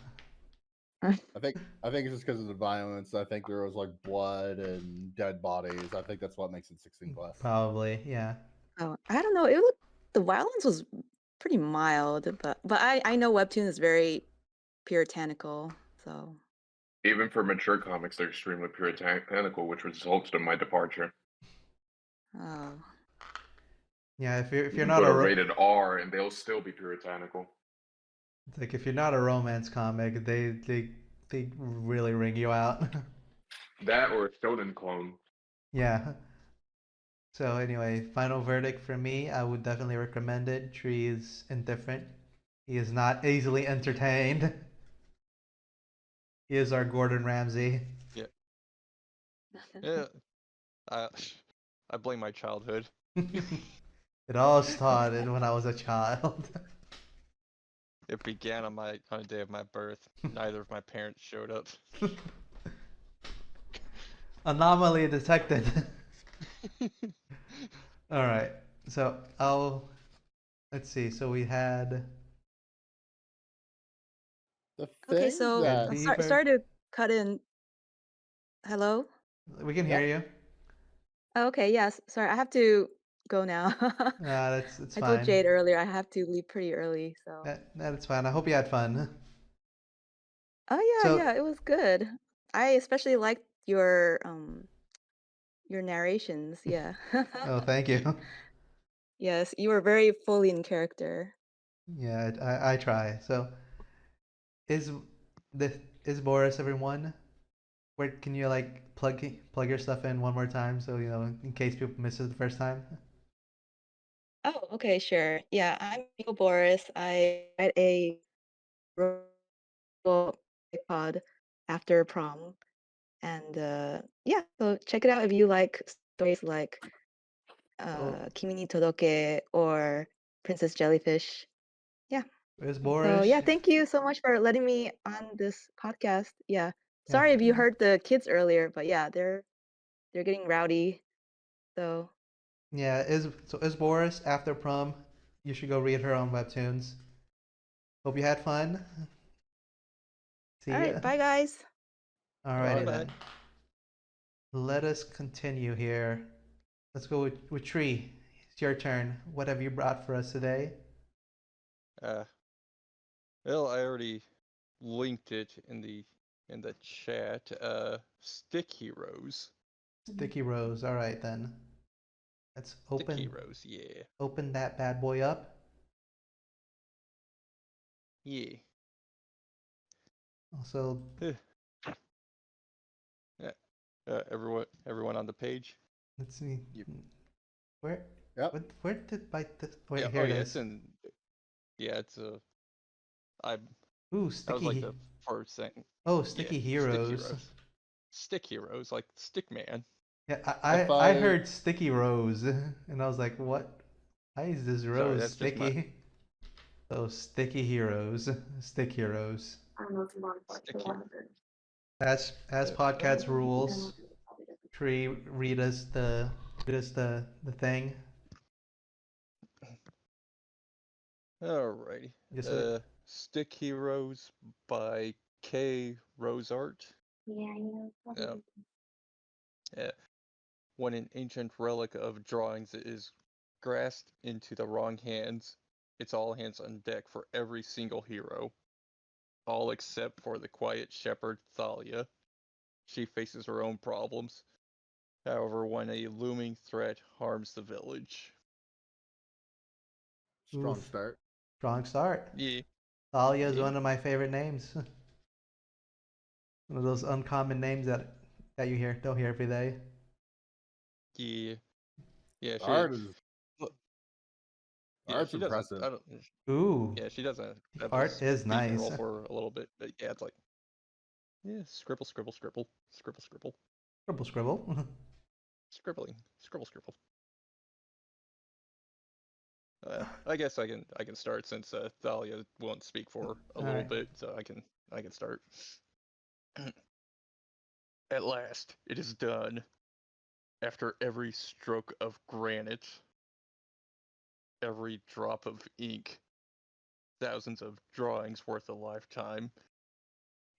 Speaker 5: I think it's just because of the violence. I think there was like blood and dead bodies. I think that's what makes it 16 plus.
Speaker 1: Probably, yeah.
Speaker 4: Oh, I don't know. It looked the violence was pretty mild, but I know webtoon is very puritanical, so
Speaker 3: Even for mature comics, they're extremely puritanical, which resulted in my departure.
Speaker 4: oh.
Speaker 1: Yeah, if
Speaker 3: You
Speaker 1: you're
Speaker 3: can
Speaker 1: not
Speaker 3: put
Speaker 1: a
Speaker 3: a rated R and they'll still be puritanical.
Speaker 1: it's like if you're not a romance comic, they really ring you out.
Speaker 3: That or a shonen clone.
Speaker 1: Yeah. So anyway, final verdict for me, I would definitely recommend it. Tree is indifferent. He is not easily entertained. He is our Gordon Ramsay.
Speaker 2: yeah, yeah. I I blame my childhood.
Speaker 1: It all started when I was a child.
Speaker 2: It began on the day of my birth. Neither of my parents showed up.
Speaker 1: Anomaly detected. All right. So let's see. So we had
Speaker 5: The
Speaker 4: Okay,
Speaker 5: thing
Speaker 4: so
Speaker 5: that
Speaker 1: Beaver.
Speaker 4: sorry to cut in. Hello?
Speaker 1: We can
Speaker 5: Yeah.
Speaker 1: hear you.
Speaker 4: Oh, okay, yes. Sorry, I have to go now.
Speaker 1: It's
Speaker 4: I told
Speaker 1: fine.
Speaker 4: Jade earlier I have to leave pretty early, so.
Speaker 1: That's fine. I hope you had fun.
Speaker 4: Oh yeah,
Speaker 1: So
Speaker 4: yeah, it was good. I especially liked your narrations, yeah.
Speaker 1: oh, thank you.
Speaker 4: Yes, you were very fully in character.
Speaker 1: Yeah, I try. So is the is Boris everyone? Where can you like plug your stuff in one more time so you know in case people miss it the first time?
Speaker 4: Oh, okay, sure. Yeah, I'm Nico Boris. I write a romance pod after prom. And yeah, so check it out if you like stories like
Speaker 1: So
Speaker 4: Kimi ni Todoke or Princess Jellyfish. Yeah.
Speaker 1: is
Speaker 4: So
Speaker 1: Boris?
Speaker 4: yeah, thank you so much for letting me on this podcast. Yeah.
Speaker 1: Yeah,
Speaker 4: Sorry if you heard the kids earlier, but yeah, they're getting rowdy. So
Speaker 1: yeah. Is Boris after prom? You should go read her on webtoons. Hope you had fun.
Speaker 4: all
Speaker 1: See
Speaker 4: right,
Speaker 1: ya.
Speaker 4: bye guys.
Speaker 2: Bye
Speaker 1: Alrighty
Speaker 2: bye.
Speaker 1: then. Let us continue here. Let's go with Tree. It's your turn. What have you brought for us today?
Speaker 2: Well, I already linked it in the in the chat. StickHeroes.
Speaker 1: Sticky Rose. All right then. Let's
Speaker 2: StickHeroes. Yeah.
Speaker 1: open that bad boy up.
Speaker 2: Yeah.
Speaker 1: Also,
Speaker 2: Yeah. Everyone on the page.
Speaker 1: let's see.
Speaker 2: Yep.
Speaker 1: Where?
Speaker 5: Yep.
Speaker 1: Where did my wait?
Speaker 2: Yeah.
Speaker 1: Here
Speaker 2: Oh
Speaker 1: it
Speaker 2: yeah.
Speaker 1: is.
Speaker 2: It's in. Yeah. It's I.
Speaker 1: Ooh,
Speaker 2: That was like the
Speaker 1: sticky.
Speaker 2: first thing.
Speaker 1: Oh,
Speaker 2: Yeah.
Speaker 1: Sticky Heroes.
Speaker 2: StickHeroes, like Stickman.
Speaker 1: Yeah,
Speaker 5: If
Speaker 1: I
Speaker 5: I-
Speaker 1: heard Sticky Rose, and I was like, what? Why is this
Speaker 2: Sorry,
Speaker 1: rose
Speaker 2: that's just my-
Speaker 1: sticky? So Sticky Heroes, Stick Heroes.
Speaker 2: Sticky.
Speaker 1: As podcast rules, Tree read us the thing.
Speaker 2: Alrighty.
Speaker 1: Yes, sir.
Speaker 2: StickHeroes by K. Roseart. Yeah. When an ancient relic of drawings is grasped into the wrong hands, it's all hands on deck for every single hero. All except for the quiet shepherd Thalia. She faces her own problems. However, when a looming threat harms the village.
Speaker 5: Strong
Speaker 1: Oof.
Speaker 5: start.
Speaker 1: Strong start.
Speaker 2: Yeah.
Speaker 1: Thalia is
Speaker 2: Yeah.
Speaker 1: one of my favorite names. One of those uncommon names that you don't hear every day.
Speaker 2: Yeah. Yeah,
Speaker 5: The art is
Speaker 2: yeah,
Speaker 5: art's
Speaker 2: she doesn't.
Speaker 5: impressive.
Speaker 2: I don't.
Speaker 1: Ooh,
Speaker 2: Yeah, she doesn't have
Speaker 1: art
Speaker 2: a
Speaker 1: is
Speaker 2: speaking
Speaker 1: nice.
Speaker 2: role for a little bit, but yeah, it's like, yeah, scribble, scribble, scribble, scribble, scribble,
Speaker 1: Scribble, scribble.
Speaker 2: scribbling, scribble, scribble. I guess I can start since Thalia won't speak for a little
Speaker 1: Alright.
Speaker 2: bit, so I can start. At last, it is done. After every stroke of granite, every drop of ink, thousands of drawings worth a lifetime,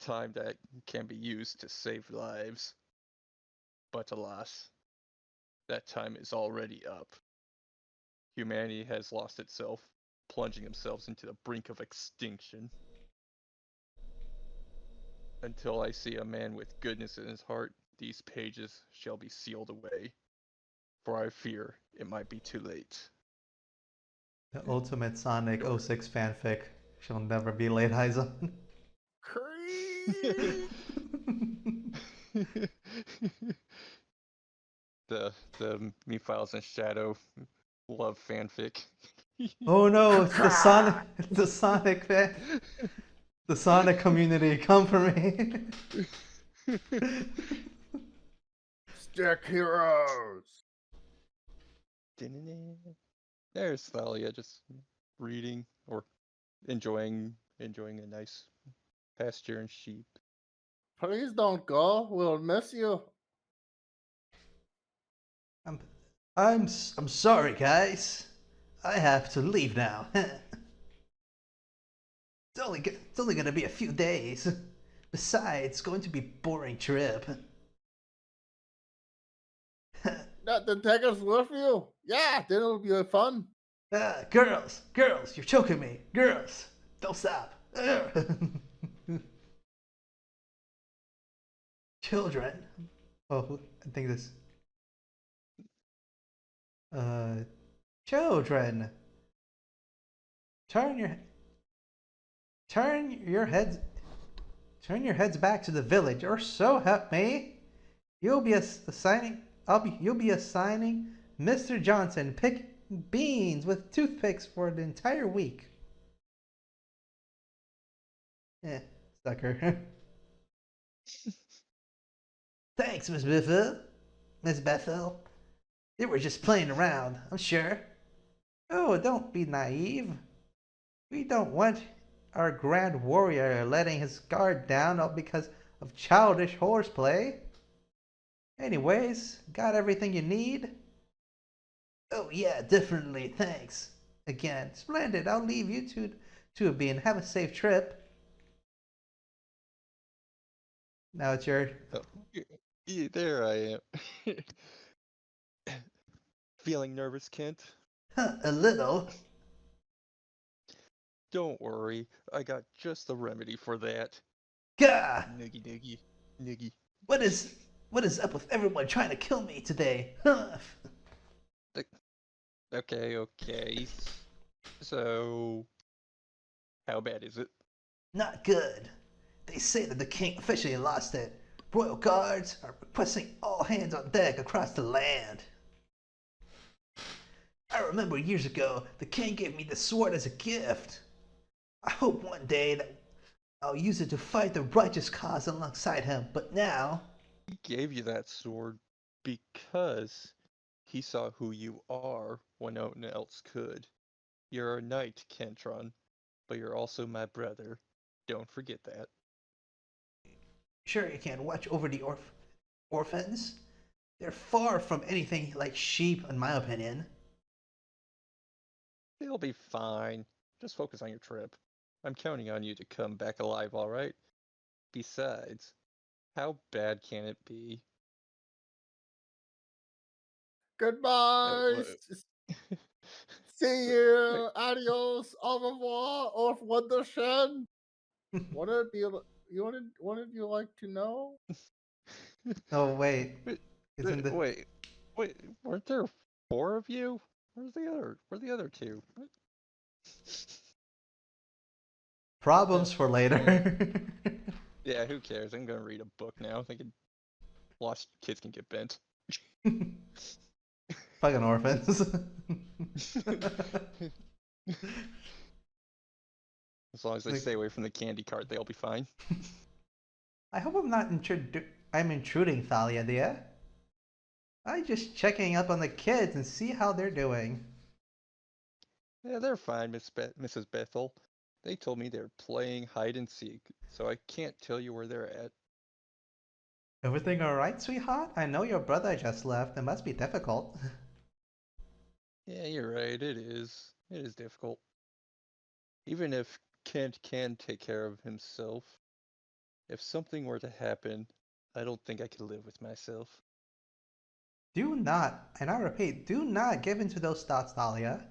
Speaker 2: time that can be used to save lives. But alas, that time is already up. Humanity has lost itself, plunging themselves into the brink of extinction. Until I see a man with goodness in his heart, these pages shall be sealed away. For I fear it might be too late.
Speaker 1: The ultimate Sonic
Speaker 2: Sure.
Speaker 1: 06 fanfic shall never be laid eyes on.
Speaker 5: Creed.
Speaker 2: the Me Files and Shadow love fanfic.
Speaker 1: Oh no, it's the Sonic fan. The Sonic community, come for me.
Speaker 5: StickHeroes.
Speaker 2: There's Thalia just reading or enjoying a nice pasture and sheep.
Speaker 5: Please don't go. We'll miss you.
Speaker 1: I'm sorry, guys. I have to leave now. It's only gonna be a few days. Besides, it's going to be a boring trip.
Speaker 5: Then take us with you. Yeah, then it'll be fun.
Speaker 1: Girls, you're choking me. Girls, don't stop. Children. Oh, I think this. Children. Turn your heads back to the village, or so help me. You'll be assigning Mr. Johnson pick beans with toothpicks for the entire week. Sucker. Thanks, Miss Bethel. Miss Bethel. They were just playing around, I'm sure. Oh, don't be naive. We don't want our grand warrior letting his guard down all because of childish horseplay. Anyways, got everything you need? Oh yeah, definitely, thanks. Again, splendid. I'll leave you to be and have a safe trip. Now it's your...
Speaker 2: Oh, yeah, there I am. Feeling nervous, Kent?
Speaker 1: A little.
Speaker 2: Don't worry, I got just the remedy for that.
Speaker 1: Gah!
Speaker 2: Noogie noogie. Noogie.
Speaker 1: What is up with everyone trying to kill me today? Huh?
Speaker 2: Okay. So, how bad is it?
Speaker 1: Not good. They say that the king officially lost it. Royal guards are requesting all hands on deck across the land. I remember years ago, the king gave me the sword as a gift. I hope one day that I'll use it to fight the righteous cause alongside him, but now...
Speaker 2: He gave you that sword because he saw who you are when no one else could. You're a knight, Kentron, but you're also my brother. Don't forget that.
Speaker 1: Sure, you can watch over the orphans. They're far from anything like sheep, in my opinion.
Speaker 2: They'll be fine. Just focus on your trip. I'm counting on you to come back alive, alright? Besides, how bad can it be?
Speaker 5: Goodbye.
Speaker 2: Wait,
Speaker 5: See you. Adios. Au revoir. Auf Wiedersehen. Wanted you like to know?
Speaker 1: Oh wait,
Speaker 2: wait,
Speaker 1: isn't the
Speaker 2: wait, wait, weren't there 4 of you? Where's the other 2? What?
Speaker 1: problems for later?
Speaker 2: Yeah, who cares? I'm gonna read a book now. Thinking lost kids can get bent.
Speaker 1: Fucking orphans.
Speaker 2: As long as they
Speaker 1: Like-
Speaker 2: stay away from the candy cart, they'll be fine.
Speaker 1: I hope I'm not I'm intruding, Thalia, dear. I'm just checking up on the kids and see how they're doing.
Speaker 2: Yeah, they're fine, Mrs. Bethel. They told me they're playing hide and seek, so I can't tell you where they're at.
Speaker 1: Everything alright, sweetheart? I know your brother just left. It must be difficult.
Speaker 2: Yeah, you're right, it is. It is difficult. Even if Kent can take care of himself, if something were to happen, I don't think I could live with myself.
Speaker 1: Do not, and I repeat, do not give in to those thoughts, Thalia.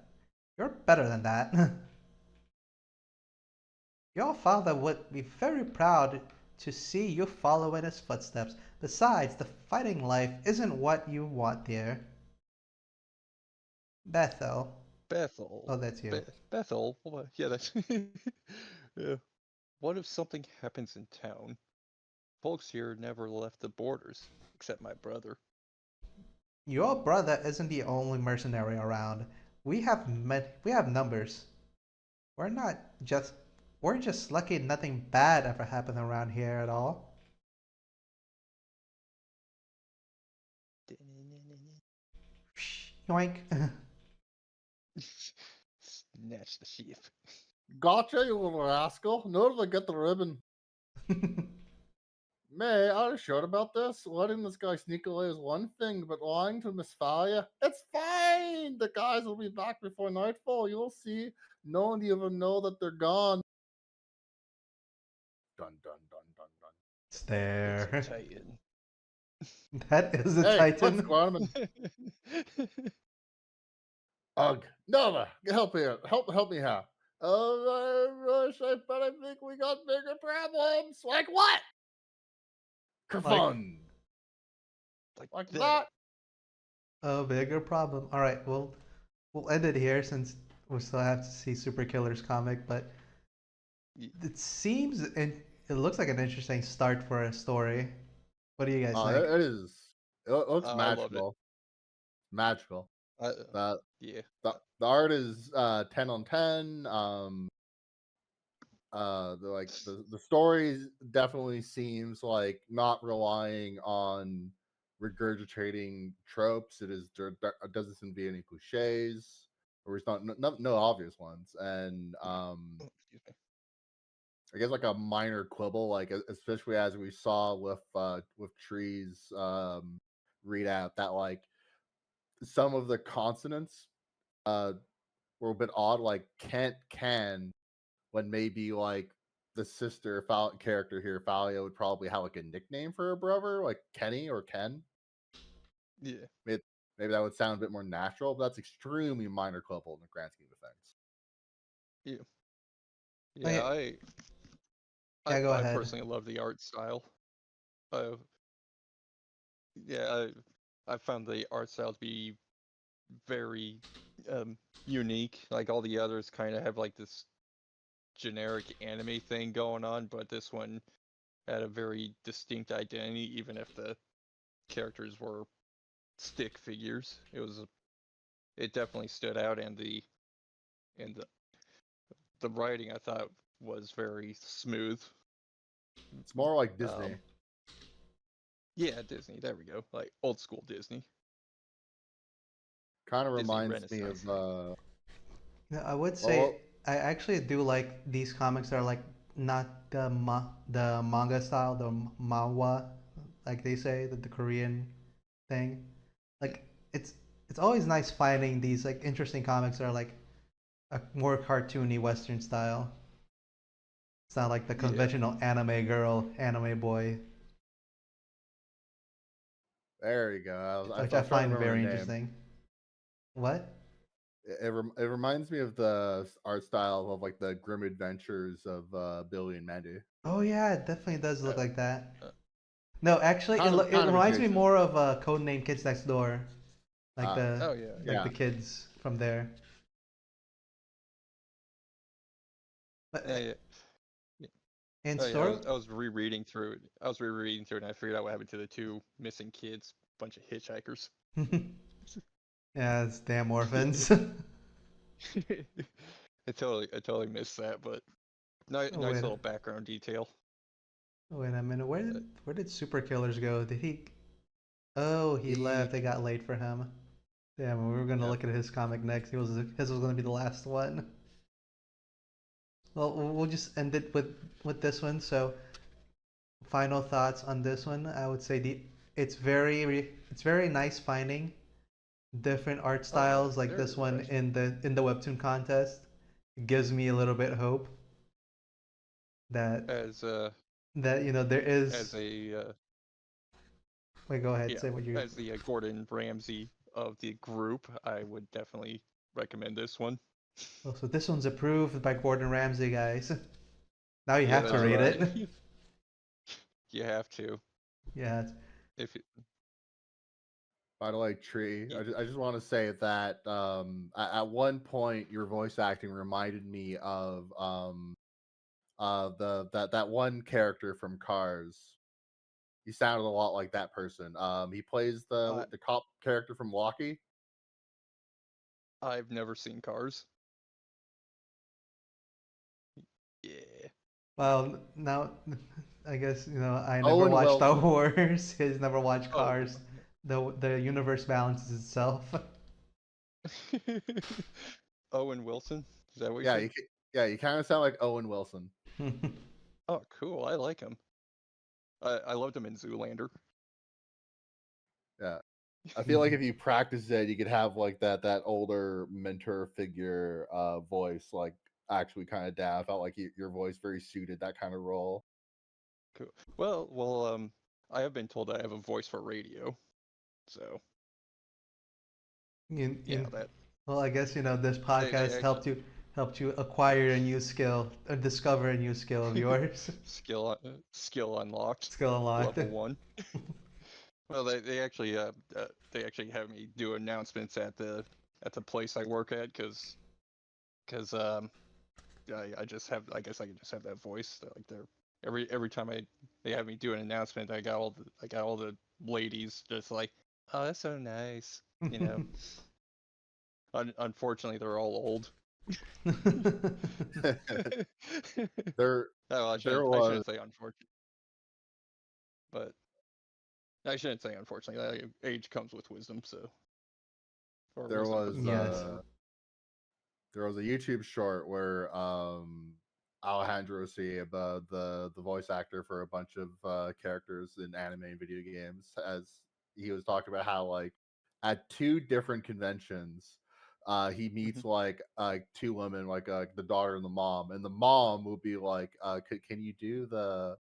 Speaker 1: You're better than that. Your father would be very proud to see you follow in his footsteps. Besides, the fighting life isn't what you want, dear. Bethel.
Speaker 2: Bethel.
Speaker 1: Oh, that's you.
Speaker 2: Bethel? Yeah, that's. Yeah. What if something happens in town? Folks here never left the borders, except my brother.
Speaker 1: Your brother isn't the only mercenary around. We have numbers. We're not just we're just lucky nothing bad ever happened around here at all. Yoink.
Speaker 2: Snatch the sheep.
Speaker 5: Gotcha, you little rascal. Know to get the ribbon. May, I was sure about this. Letting this guy sneak away is one thing, but lying to Miss Thalia, it's fine. The guys will be back before nightfall. You'll see. No one even know that they're gone. Dun dun dun dun dun.
Speaker 1: It's there.
Speaker 2: It's a Titan.
Speaker 1: That is a
Speaker 5: Hey,
Speaker 1: Titan.
Speaker 5: what's Garmin? Ugh, Nova, help here. Help me here. Oh, but I think we got bigger problems. Like what? Kafun. Like
Speaker 2: that.
Speaker 5: that.
Speaker 1: A bigger problem. All right, we'll end it here since we still have to see Super Killer's comic, but it seems and it looks like an interesting start for a story. What do you guys think?
Speaker 5: It is. It looks
Speaker 2: I loved it.
Speaker 5: magical. Magical. That
Speaker 2: Yeah.
Speaker 5: the art is 10 on 10. The story definitely seems like not relying on regurgitating tropes. There doesn't seem to be any cliches, or it's no obvious ones. And
Speaker 2: Oh, excuse me.
Speaker 5: I guess like a minor quibble, like especially as we saw with Tree's readout, that like some of the consonants were a bit odd, like Kent can, when maybe like the sister character here, Thalia, would probably have like a nickname for her brother, like Kenny or Ken.
Speaker 2: Yeah.
Speaker 5: Maybe that would sound a bit more natural, but that's extremely minor quibble in the grand scheme of things.
Speaker 2: Yeah.
Speaker 1: Oh,
Speaker 2: Yeah,
Speaker 1: Yeah, go
Speaker 2: I
Speaker 1: ahead.
Speaker 2: personally love the art style. Uh, yeah, I found the art style to be very unique. Like all the others kind of have like this generic anime thing going on, but this one had a very distinct identity, even if the characters were stick figures. It definitely stood out, and the writing I thought was very smooth.
Speaker 5: It's more like Disney.
Speaker 2: Yeah, Disney. There we go. Like old school Disney.
Speaker 5: Kind of
Speaker 2: Disney
Speaker 5: reminds me of
Speaker 2: Renaissance.
Speaker 1: Yeah, I would
Speaker 5: well,
Speaker 1: say I actually do like these comics that are like not the manga style, the manhwa, like they say, the Korean thing. Like it's always nice finding these like interesting comics that are like a more cartoony Western style. It's not like the
Speaker 2: Yeah.
Speaker 1: conventional anime girl, anime boy,
Speaker 5: there you go.
Speaker 1: which
Speaker 5: I
Speaker 1: I
Speaker 5: was trying to
Speaker 1: find
Speaker 5: remember
Speaker 1: very
Speaker 5: the name.
Speaker 1: interesting. What?
Speaker 5: It reminds me of the art style of like the Grim Adventures of Billy and Mandy.
Speaker 1: Oh yeah, it definitely does look
Speaker 2: Uh,
Speaker 1: like that.
Speaker 2: uh,
Speaker 1: No, actually,
Speaker 5: Kind
Speaker 1: it
Speaker 5: of
Speaker 1: reminds me
Speaker 5: adjacent.
Speaker 1: more of Codename Kids Next Door, like
Speaker 5: Ah,
Speaker 1: the
Speaker 2: oh yeah.
Speaker 1: like
Speaker 5: yeah.
Speaker 1: the kids from there. But
Speaker 2: Yeah, yeah.
Speaker 1: in
Speaker 2: Oh yeah.
Speaker 1: store,
Speaker 2: I was rereading through it. I was rereading through it, and I figured out what happened to the two missing kids. Bunch of hitchhikers.
Speaker 1: yeah, it's damn orphans.
Speaker 2: I totally missed that, but nice
Speaker 1: Oh,
Speaker 2: nice
Speaker 1: wait,
Speaker 2: little background detail.
Speaker 1: wait a minute.
Speaker 2: Uh,
Speaker 1: Where did Super Killers go? Did he? Oh, he
Speaker 5: He,
Speaker 1: left. It got late for him. Damn, we were gonna
Speaker 5: yeah.
Speaker 1: look at his comic next. His was gonna be the last one. Well, we'll just end it with this one. So, final thoughts on this one. I would say it's very nice finding different art
Speaker 2: oh yeah,
Speaker 1: styles like
Speaker 2: very
Speaker 1: this one
Speaker 2: refreshing.
Speaker 1: in the webtoon contest. It gives me a little bit hope that
Speaker 2: As
Speaker 1: there
Speaker 2: as
Speaker 1: is.
Speaker 2: a
Speaker 1: Wait, go ahead.
Speaker 2: yeah,
Speaker 1: Say what you.
Speaker 2: as the Gordon Ramsay of the group, I would definitely recommend this one.
Speaker 1: Oh, so this one's approved by Gordon Ramsay, guys. Now you
Speaker 2: Yeah,
Speaker 1: have to
Speaker 2: that's
Speaker 1: read
Speaker 2: right.
Speaker 1: it.
Speaker 2: You have to.
Speaker 1: Yeah.
Speaker 2: If it,
Speaker 5: By the way, Tree,
Speaker 2: y-
Speaker 5: I just want to say that at one point your voice acting reminded me of that one character from Cars. He sounded a lot like that person. He plays
Speaker 2: I
Speaker 5: the cop character from Walkie.
Speaker 2: I've never seen Cars. Yeah.
Speaker 1: Well, now I guess I never
Speaker 5: Owen
Speaker 1: watched Star
Speaker 5: Wilson.
Speaker 1: Wars. He's never watched
Speaker 2: Oh.
Speaker 1: Cars. The universe balances itself.
Speaker 2: Owen Wilson. Is that what you
Speaker 5: Yeah,
Speaker 2: said?
Speaker 5: you kind of sound like Owen Wilson.
Speaker 2: Oh, cool. I like him. I loved him in Zoolander.
Speaker 5: Yeah. I feel like if you practice it, you could have like that older mentor figure voice, like actually kind of dad. I felt like your voice very suited that kind of role.
Speaker 2: Cool. Well, I have been told I have a voice for radio, so
Speaker 1: You,
Speaker 2: yeah,
Speaker 1: you,
Speaker 2: that
Speaker 1: well, I guess this
Speaker 2: they
Speaker 1: podcast
Speaker 2: actually
Speaker 1: helped you acquire a new skill or discover a new skill of yours.
Speaker 2: skill unlocked,
Speaker 1: Skill unlocked.
Speaker 2: level 1. Well, they actually have me do announcements at the place I work at because I just have I guess I can just have that voice like they're every time they have me do an announcement I got all the ladies just like, oh, that's so nice, you know. Unfortunately, they're all old.
Speaker 5: there
Speaker 2: Oh, I
Speaker 5: there
Speaker 2: I
Speaker 5: was
Speaker 2: shouldn't say unfortunate, but I shouldn't say unfortunately. Age comes with wisdom, so or
Speaker 5: there
Speaker 2: wisdom
Speaker 5: was
Speaker 2: comes with
Speaker 1: Yes.
Speaker 2: age.
Speaker 5: there was a YouTube short where Alejandro C, the voice actor for a bunch of characters in anime and video games, as he was talking about how like at two different conventions, he meets like two women, like the daughter and the mom will be like, can you do the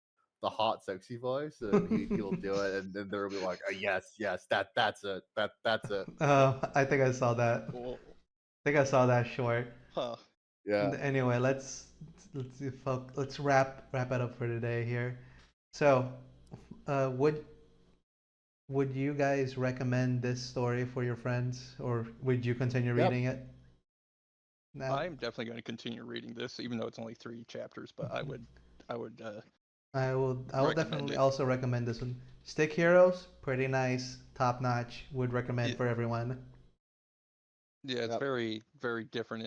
Speaker 5: hot sexy voice? And he'll do it, and then there'll be like, yes, that's it.
Speaker 1: I think I saw that.
Speaker 2: Well,
Speaker 1: I think I saw that short.
Speaker 2: huh?
Speaker 5: Yeah.
Speaker 1: Anyway, let's wrap it up for today here. So, would you guys recommend this story for your friends, or would you continue
Speaker 5: Yep.
Speaker 1: reading it? No,
Speaker 2: I'm definitely going to continue reading this, even though it's only 3 chapters. But I would
Speaker 1: I will
Speaker 2: recommend
Speaker 1: definitely
Speaker 2: it.
Speaker 1: also recommend this one. StickHeroes, pretty nice, top notch. Would recommend
Speaker 2: Yeah,
Speaker 1: for everyone.
Speaker 2: yeah, it's
Speaker 5: Yep.
Speaker 2: very very different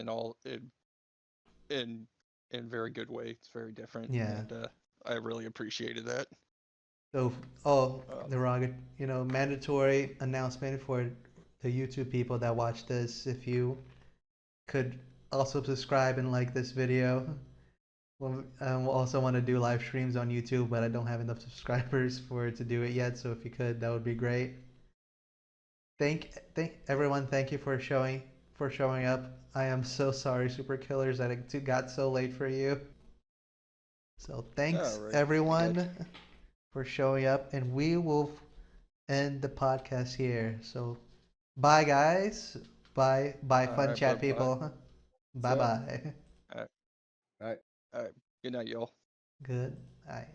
Speaker 2: in in very good way. It's very different,
Speaker 1: Yeah.
Speaker 2: and I really appreciated that.
Speaker 1: So,
Speaker 2: Um,
Speaker 1: mandatory announcement for the YouTube people that watch this. If you could also subscribe and like this video. Well, we'll also want to do live streams on YouTube, but I don't have enough subscribers for to do it yet. So if you could, that would be great. Thank everyone. Thank you for showing up. I am so sorry, Super Killers, that it got so late for you. So thanks
Speaker 2: Alright,
Speaker 1: everyone for showing up, and we will end the podcast here. So bye guys. Bye fun
Speaker 2: alright,
Speaker 1: chat
Speaker 2: bye bye.
Speaker 1: people. Bye bye.
Speaker 2: Alright,
Speaker 5: All right.
Speaker 2: alright. Good night, y'all.
Speaker 1: Good. All right.